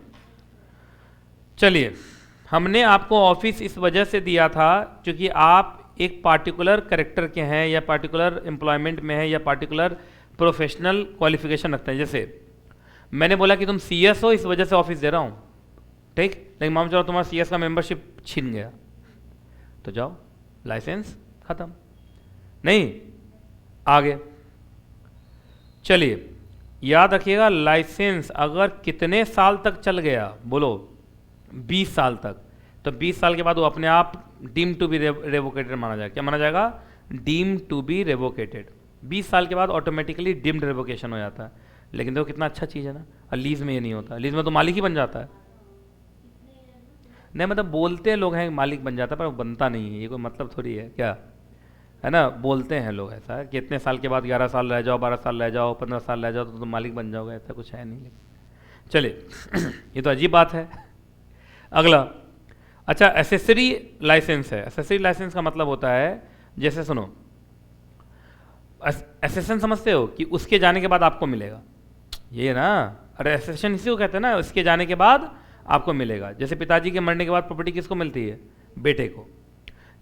चलिए, हमने आपको ऑफिस इस वजह से दिया था क्योंकि आप एक पार्टिकुलर कैरेक्टर के हैं, या पार्टिकुलर एम्प्लॉयमेंट में है, या पार्टिकुलर प्रोफेशनल क्वालिफिकेशन रखते हैं। जैसे मैंने बोला कि तुम सीएस हो, इस वजह से ऑफिस दे रहा हूँ, ठीक। लेकिन मान चलो तुम्हारा सीएस का मेंबरशिप छीन गया, तो जाओ लाइसेंस खत्म। नहीं, आगे चलिए, याद रखिएगा, लाइसेंस अगर कितने साल तक चल गया, बोलो 20 साल तक, तो 20 साल के बाद वो अपने आप डीम टू बी रेवोकेटेड माना जाएगा। क्या माना जाएगा? Deem to be रेवोकेटेड। 20 साल के बाद ऑटोमेटिकली डीम्ड रेवोकेशन हो जाता है। लेकिन देखो कितना अच्छा चीज़ है ना, और लीज में ये नहीं होता, लीज में तो मालिक ही बन जाता है। नहीं मतलब बोलते लोग हैं मालिक बन जाता है, पर बनता नहीं है, ये कोई मतलब थोड़ी है क्या। है ना, बोलते हैं लोग ऐसा कि इतने साल के बाद 11 साल रह जाओ, 12 साल रह जाओ, 15 साल रह जाओ तो तुम मालिक बन जाओगे, ऐसा कुछ है नहीं। चलिए ये तो अजीब बात है। अगला, अच्छा एसेसरी लाइसेंस है। एसेसरी लाइसेंस का मतलब होता है, जैसे सुनो, एसेसन समझते हो कि उसके जाने के बाद आपको मिलेगा, ये ना, अरे एसेसन इसी को कहते हैं ना, उसके जाने के बाद आपको मिलेगा। जैसे पिताजी के मरने के बाद प्रॉपर्टी किसको मिलती है? बेटे को।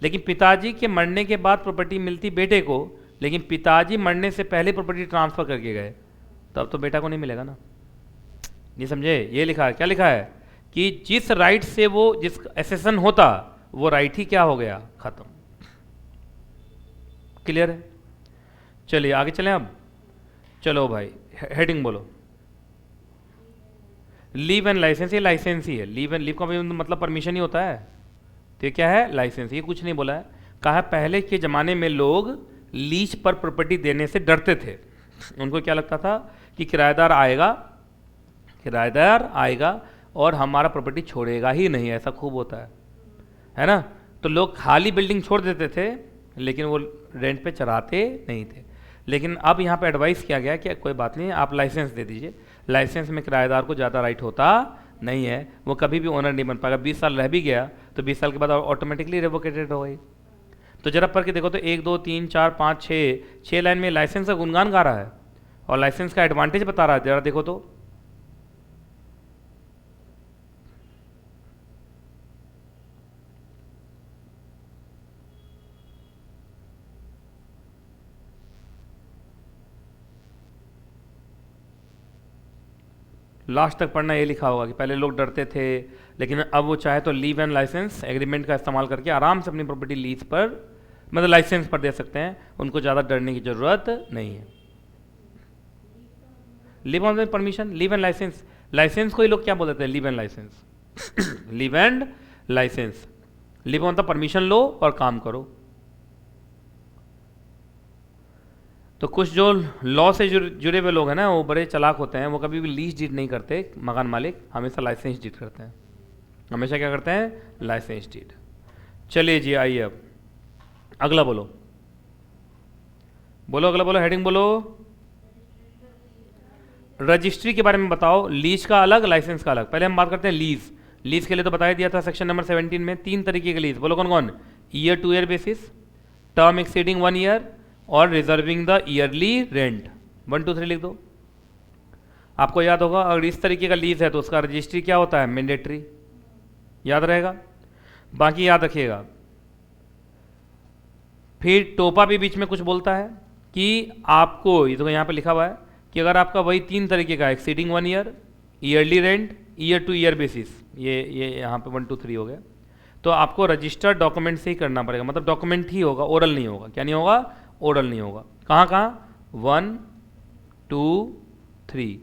लेकिन पिताजी के मरने के बाद प्रॉपर्टी मिलती बेटे को, लेकिन पिताजी मरने से पहले प्रॉपर्टी ट्रांसफर करके गए, तब तो बेटा को नहीं मिलेगा ना। नहीं समझे? ये लिखा है, क्या लिखा है कि जिस राइट से वो, जिस एसेसन होता वो राइट ही क्या हो गया? खत्म। क्लियर है? चलिए आगे चलें अब। चलो भाई हेडिंग बोलो। लीव एंड लाइसेंस, ये लाइसेंस ही है। लीव एंड, लीव का मतलब परमिशन ही होता है, तो ये क्या है? लाइसेंस। ये कुछ नहीं बोला है, कहा पहले के ज़माने में लोग लीज पर प्रॉपर्टी देने से डरते थे। उनको क्या लगता था कि किराएदार आएगा और हमारा प्रॉपर्टी छोड़ेगा ही नहीं, ऐसा खूब होता है ना। तो लोग खाली बिल्डिंग छोड़ देते थे, लेकिन वो रेंट पे चढ़ाते नहीं थे। लेकिन अब यहाँ पे एडवाइस किया गया कि कोई बात नहीं, आप लाइसेंस दे दीजिए। लाइसेंस में किराएदार को ज़्यादा राइट होता नहीं है, वो कभी भी ओनर नहीं बन पाएगा। 20 साल रह भी गया तो 20 साल के बाद ऑटोमेटिकली रेवोकेटेड हो गई। तो जरा पढ़ के देखो तो 1 2 3 4 5 6 लाइन में लाइसेंस का गुणगान गा रहा है और लाइसेंस का एडवांटेज बता रहा है। जरा देखो तो, लास्ट तक पढ़ना। ये लिखा होगा कि पहले लोग डरते थे, लेकिन अब वो चाहे तो लीव एंड लाइसेंस एग्रीमेंट का इस्तेमाल करके आराम से अपनी प्रॉपर्टी लीज पर, मतलब लाइसेंस पर दे सकते हैं। उनको ज़्यादा डरने की ज़रूरत नहीं है। Leave on permission, leave and licence. Licence को ही लोग क्या बोल देते हैं? Leave and licence. Leave and licence, leave on the permission लो और काम करो। तो कुछ जो लॉ से जुड़े हुए लोग हैं ना, वो बड़े चालाक होते हैं, वो कभी भी लीज डीड नहीं करते। मकान मालिक हमेशा लाइसेंस डीड करते हैं, हमेशा क्या करते हैं? Licence deed. चलिए जी आइए अब अगला बोलो, अगला बोलो, हेडिंग बोलो। रजिस्ट्री के बारे में बताओ। लीज का अलग, लाइसेंस का अलग। पहले हम बात करते हैं लीज। लीज के लिए तो बताया दिया था सेक्शन नंबर 17 में, 3 तरीके के लीज। बोलो कौन कौन? Year two year basis, term exceeding 1 year और रिजर्विंग द ईयरली रेंट। 1 2 3 लिख दो। आपको याद होगा, अगर इस तरीके का लीज है तो उसका रजिस्ट्री क्या होता है? मैंडेटरी। याद रहेगा। बाकी याद रखिएगा। फिर टोपा भी बीच में कुछ बोलता है कि आपको, ये तो यहाँ पे लिखा हुआ है कि अगर आपका वही 3 तरीके का exceeding 1 year, yearly rent, year two year basis, ये यहाँ पे 1 2 3 हो गया, तो आपको रजिस्टर्ड डॉक्यूमेंट से ही करना पड़ेगा। मतलब डॉक्यूमेंट ही होगा, ओरल नहीं होगा। क्या नहीं होगा? ओरल नहीं होगा। कहाँ कहाँ? 1 2 3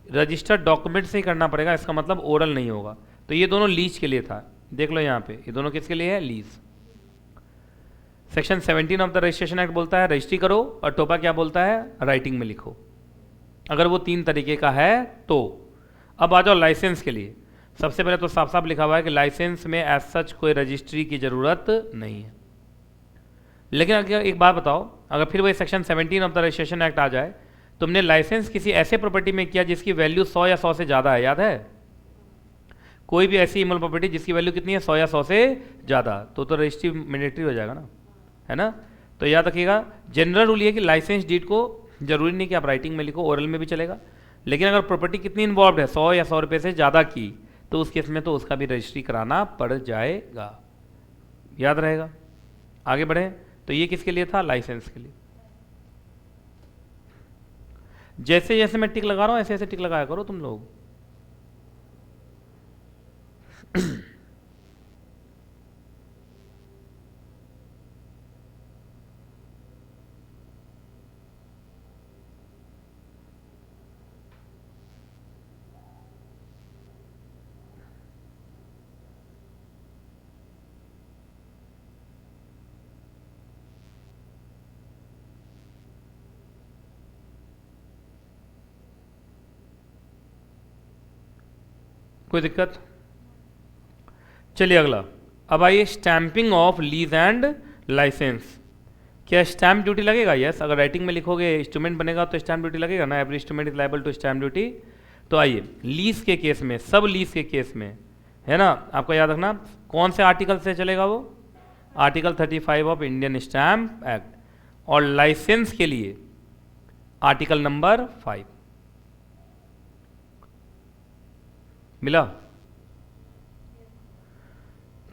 रजिस्टर्ड डॉक्यूमेंट से ही करना पड़ेगा, इसका मतलब ओरल नहीं होगा। तो ये दोनों लीज के लिए था, देख लो यहाँ पे, ये दोनों किसके लिए है? Lease. Section 17 of the registration act बोलता है रजिस्ट्री करो, और टोपा क्या बोलता है? राइटिंग में लिखो, अगर वो 3 तरीके का है तो। अब आ जाओ लाइसेंस के लिए। सबसे पहले तो साफ साफ लिखा हुआ है कि लाइसेंस में एज सच कोई रजिस्ट्री की जरूरत नहीं है। लेकिन अगर एक बात बताओ, अगर फिर वही section 17 of the registration act आ जाए, तुमने लाइसेंस किसी ऐसे प्रॉपर्टी में किया जिसकी वैल्यू 100 या 100 से ज़्यादा है, याद है? कोई भी ऐसी इमल प्रॉपर्टी जिसकी वैल्यू कितनी है? 100 या 100 से ज़्यादा, तो रजिस्ट्री मैंडेटरी हो जाएगा ना, है ना। तो याद रखिएगा, जनरल रूल ये कि लाइसेंस डीड को जरूरी नहीं कि आप राइटिंग में लिखो, ओरल में भी चलेगा। लेकिन अगर प्रॉपर्टी कितनी इन्वॉल्व है, 100 या 100 रुपये से ज़्यादा की, तो उस केस में तो उसका भी रजिस्ट्री कराना पड़ जाएगा। याद रहेगा। आगे बढ़े। तो ये किसके लिए था? लाइसेंस के लिए। जैसे जैसे मैं टिक लगा रहा हूं ऐसे ऐसे टिक लगाया करो तुम लोग। कोई दिक्कत? चलिए अगला। अब आइए stamping of lease and licence. क्या स्टैम्प ड्यूटी लगेगा? यस, अगर राइटिंग में लिखोगे इंस्ट्रूमेंट बनेगा तो स्टैम्प ड्यूटी लगेगा ना, every instrument is liable to stamp duty. तो आइए लीज के केस में, सब लीज के केस में, है ना, आपको याद रखना कौन से आर्टिकल से चलेगा वो, article 35 of Indian stamp act, और लाइसेंस के लिए आर्टिकल नंबर 5 मिला।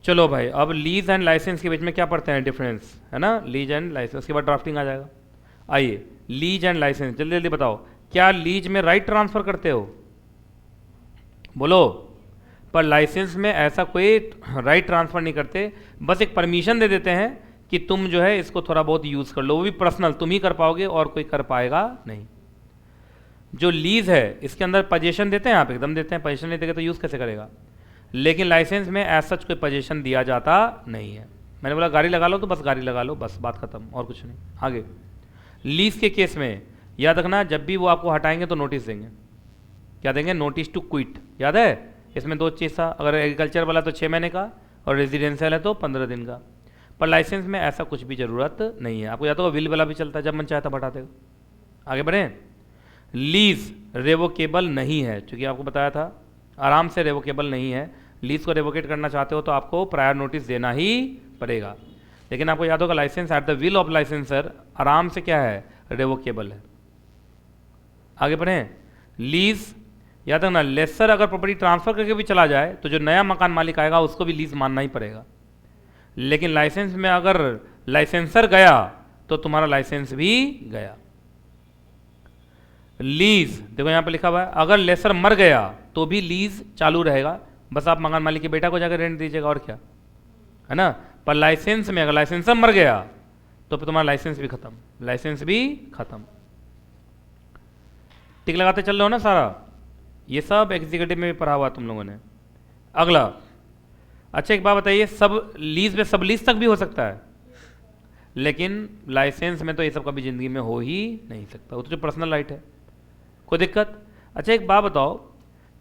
चलो भाई, अब लीज एंड लाइसेंस के बीच में क्या पढ़ते हैं, डिफरेंस, है ना, लीज एंड लाइसेंस, उसके बाद ड्राफ्टिंग आ जाएगा। आइए लीज एंड लाइसेंस, जल्दी जल्दी बताओ, क्या लीज में राइट ट्रांसफर करते हो? बोलो। पर लाइसेंस में ऐसा कोई राइट ट्रांसफर नहीं करते, बस एक परमिशन दे देते हैं कि तुम जो है इसको थोड़ा बहुत यूज कर लो, वो भी पर्सनल, तुम ही कर पाओगे और कोई कर पाएगा नहीं। जो लीज है इसके अंदर पोजीशन देते हैं, आप एकदम देते हैं, पोजीशन नहीं देंगे तो यूज कैसे करेगा। लेकिन लाइसेंस में एज सच कोई पोजीशन दिया जाता नहीं है। मैंने बोला गाड़ी लगा लो तो बस गाड़ी लगा लो, बस बात खत्म, और कुछ नहीं। आगे लीज के केस में याद रखना, जब भी वो आपको हटाएंगे तो नोटिस देंगे। क्या देंगे? नोटिस टू क्विट, याद है? इसमें दो चीज़ था, अगर एग्रीकल्चर वाला तो 6 महीने का और रेजिडेंशियल है तो 15 दिन का। पर लाइसेंस में ऐसा कुछ भी ज़रूरत नहीं है। आपको याद होगा विल वाला भी चलता है, जब मन चाहे तब हटा देगा। आगे बढ़ें। लीज रेवोकेबल नहीं है, क्योंकि आपको बताया था आराम से रेवोकेबल नहीं है। लीज को रेवोकेट करना चाहते हो तो आपको प्रायर नोटिस देना ही पड़ेगा। लेकिन आपको याद होगा licence at the will of licensor आराम से क्या है, रेवोकेबल है। आगे बढ़ें। लीज याद रखना, लेसर अगर प्रॉपर्टी ट्रांसफर करके भी चला जाए तो जो नया मकान मालिक आएगा उसको भी लीज मानना ही पड़ेगा। लेकिन लाइसेंस में अगर लाइसेंसर गया तो तुम्हारा लाइसेंस भी गया। लीज देखो यहां पर लिखा हुआ है, अगर लेसर मर गया तो भी लीज चालू रहेगा, बस आप मकान मालिक के बेटा को जाकर रेंट दीजिएगा और क्या, है ना। पर लाइसेंस में अगर लाइसेंसर मर गया तो फिर तुम्हारा लाइसेंस भी खत्म, लाइसेंस भी खत्म। टिक लगाते चल रहे हो ना सारा, ये सब एग्जीक्यूटिव में भी पढ़ा हुआ तुम लोगों ने। अगला, अच्छा एक बात बताइए, सब लीज में सब लीज तक भी हो सकता है, लेकिन लाइसेंस में तो ये सब कभी जिंदगी में हो ही नहीं सकता, वो तो जो पर्सनल राइट है, कोई दिक्कत। अच्छा एक बात बताओ,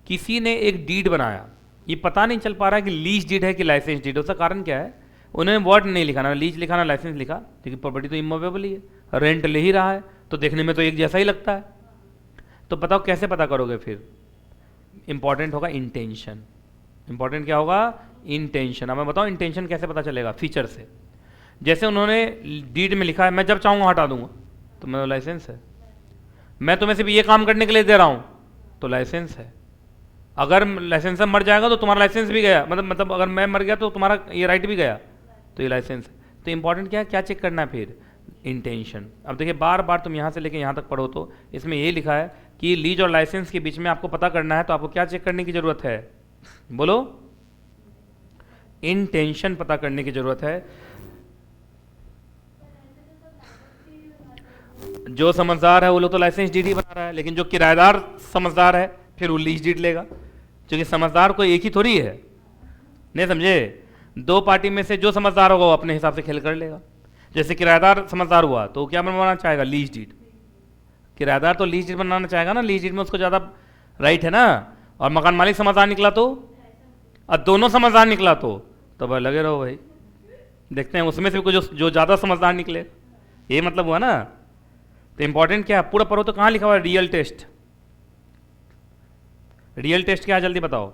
किसी ने एक डीड बनाया, ये पता नहीं चल पा रहा है कि लीज डीड है कि लाइसेंस डीड, उसका कारण क्या है, उन्होंने वर्ड नहीं लिखा, ना लीज लिखा ना लाइसेंस लिखा, क्योंकि प्रॉपर्टी तो इमूवेबल ही है, रेंट ले ही रहा है, तो देखने में तो एक जैसा ही लगता है। तो बताओ कैसे पता करोगे फिर? इंपॉर्टेंट होगा इंटेंशन। इंपॉर्टेंट क्या होगा? इंटेंशन। अब मैं बताऊं इंटेंशन कैसे पता चलेगा? फीचर से। जैसे उन्होंने डीड में लिखा है मैं जब चाहूंगा हटा दूंगा, तो मेरा लाइसेंस है। मैं तुम्हें सिर्फ ये काम करने के लिए दे रहा हूं, तो लाइसेंस है। अगर लाइसेंसर मर जाएगा तो तुम्हारा लाइसेंस भी गया, मतलब अगर मैं मर गया तो तुम्हारा ये राइट भी गया, तो ये लाइसेंस है। तो इंपॉर्टेंट क्या है, क्या चेक करना है फिर? इंटेंशन। अब देखिए बार बार तुम यहाँ से लेके यहाँ तक पढ़ो तो इसमें ये लिखा है कि लीज और लाइसेंस के बीच में आपको पता करना है, तो आपको क्या चेक करने की जरूरत है? बोलो। इंटेंशन पता करने की जरूरत है। जो समझदार है वो लोग तो लाइसेंस डीड ही बना रहा है, लेकिन जो किराएदार समझदार है फिर वो लीज डीड लेगा, क्योंकि समझदार कोई एक ही थोड़ी है, नहीं समझे। दो पार्टी में से जो समझदार होगा वो अपने हिसाब से खेल कर लेगा। जैसे किराएदार समझदार हुआ तो क्या बनवाना चाहेगा? Lease deed. किराएदार तो लीज डीड बनाना चाहेगा ना, लीज डीड में उसको ज़्यादा राइट है ना। और मकान मालिक समझदार निकला तो, और दोनों समझदार निकला तो भाई लगे रहो भाई, देखते हैं उसमें से जो ज़्यादा समझदार निकले, ये मतलब हुआ ना। तो इंपॉर्टेंट क्या है, पूरा पढ़ो तो कहाँ लिखा हुआ है? Real test. रियल टेस्ट क्या है जल्दी बताओ?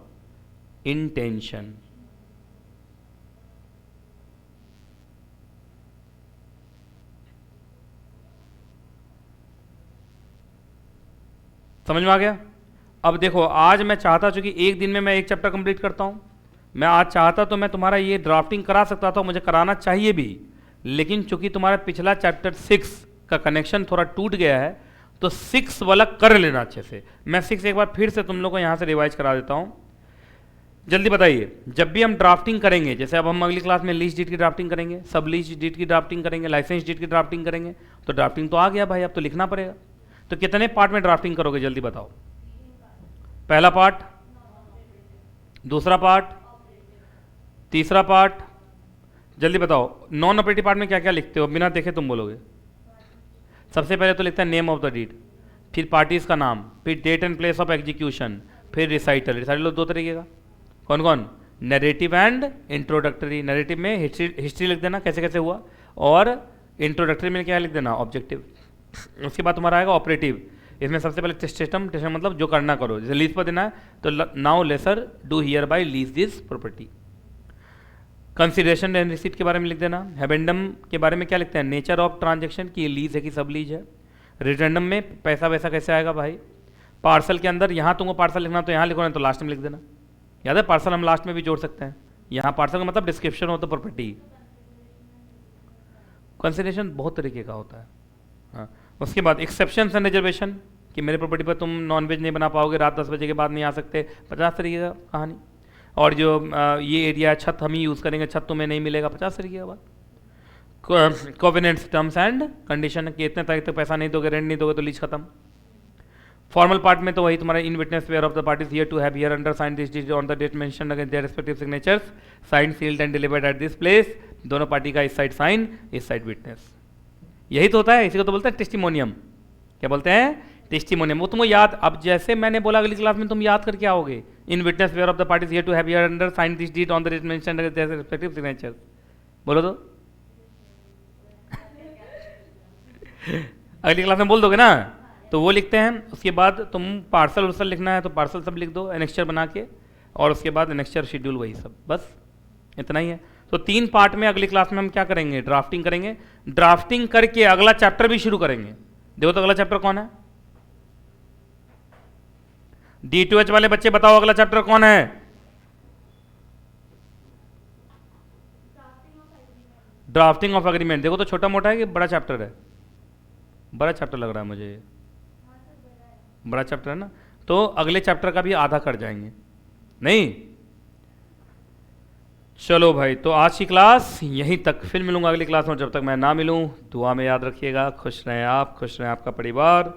इंटेंशन। समझ में आ गया? अब देखो आज मैं चाहता, चूंकि एक दिन में मैं एक चैप्टर कंप्लीट करता हूं, मैं आज चाहता तो मैं तुम्हारा ये ड्राफ्टिंग करा सकता था, मुझे कराना चाहिए भी, लेकिन चूंकि तुम्हारा पिछला चैप्टर 6 का कनेक्शन थोड़ा टूट गया है, तो 6 वाला कर लेना अच्छे से। मैं 6 एक बार फिर से तुम लोग को यहाँ से रिवाइज करा देता हूँ। जल्दी बताइए, जब भी हम ड्राफ्टिंग करेंगे, जैसे अब हम अगली क्लास में लीज डीड की ड्राफ्टिंग करेंगे, सब लीज डीड की ड्राफ्टिंग करेंगे, लाइसेंस डीड की ड्राफ्टिंग करेंगे, तो ड्राफ्टिंग तो आ गया भाई, अब तो लिखना पड़ेगा। तो कितने पार्ट में ड्राफ्टिंग करोगे जल्दी बताओ? पहला पार्ट, दूसरा पार्ट, तीसरा पार्ट, जल्दी बताओ। नॉन ऑपरेटिव पार्ट में क्या क्या लिखते हो? बिना देखे तुम बोलोगे। सबसे पहले तो लिखता है नेम ऑफ द डीड, फिर पार्टीज का नाम, फिर date and place of execution, फिर रिसाइटल। रिसाइटल दो तरीके का, कौन कौन? Narrative and introductory. नैरेटिव में हिस्ट्री लिख देना कैसे कैसे हुआ, और इंट्रोडक्टरी में क्या लिख देना, ऑब्जेक्टिव। उसके बाद तुम्हारा आएगा ऑपरेटिव। इसमें सबसे पहले टेस्टेटम, टेस्टेटम मतलब जो करना करो, जैसे लीज पर देना है तो now lessor do hereby lease this property. Consideration and receipt के बारे में लिख देना। हेबेंडम के बारे में क्या लिखते हैं, नेचर ऑफ ट्रांजेक्शन की लीज है कि सब लीज है। रिटर्नम में पैसा वैसा कैसे आएगा भाई। पार्सल के अंदर यहाँ तुमको पार्सल लिखना तो यहाँ लिखो, नहीं तो लास्ट में लिख देना। याद है पार्सल हम लास्ट में भी जोड़ सकते हैं। यहाँ पार्सल का मतलब डिस्क्रिप्शन हो तो प्रॉपर्टी। कंसिडरेशन बहुत तरीके का होता है। हाँ, उसके बाद एक्सेप्शन एंड रिजर्वेशन कि मेरे प्रॉपर्टी पर तुम नॉनवेज नहीं बना पाओगे, रात 10 बजे के बाद नहीं आ सकते, 50 तरीके का कहानी। और जो ये एरिया छत हम ही यूज़ करेंगे, छत तुम्हें नहीं मिलेगा, 50 तरीके का बात। कोवेनेंट्स टर्म्स एंड कंडीशन कि इतने तारीख तक पैसा नहीं दोगे, रेंट नहीं दोगे तो लीज खत्म। फॉर्मल पार्ट में तो वही तुम्हारा in witness whereof the parties hereto have hereunder sign this deed on the date mention against their respective signatures sign sealed and delivered at this place. दोनों party का इस side sign, इस side witness. यही तो होता है, इसी को तो बोलते हैं टेस्टिमोनियम। क्या बोलते हैं, टेस्टिमोनियम। वो तुमको याद, अब जैसे मैंने बोला अगली क्लास में तुम याद करके आओगे। In witness whereof the parties hereto have hereunder sign this deed on the date mention against their respective signatures. बोलो तो अगली क्लास में बोल दोगे ना, तो वो लिखते हैं। उसके बाद तुम पार्सल उर्सल लिखना है तो पार्सल सब लिख दो एनेक्चर बना के, और उसके बाद एनेक्चर शेड्यूल वही सब, बस इतना ही है। तो 3 पार्ट में अगली क्लास में हम क्या करेंगे, ड्राफ्टिंग करेंगे। ड्राफ्टिंग करके अगला चैप्टर भी शुरू करेंगे। देखो तो अगला चैप्टर कौन है, D2H वाले बच्चे बताओ अगला चैप्टर कौन है। Drafting of agreement. देखो तो छोटा मोटा है कि बड़ा चैप्टर है, बड़ा चैप्टर लग रहा है मुझे, बड़ा चैप्टर है ना। तो अगले चैप्टर का भी आधा कर जाएंगे, नहीं। चलो भाई, तो आज की क्लास यहीं तक, फिर मिलूंगा अगली क्लास में। जब तक मैं ना मिलूं दुआ में याद रखिएगा। खुश रहें आप, खुश रहें आपका परिवार।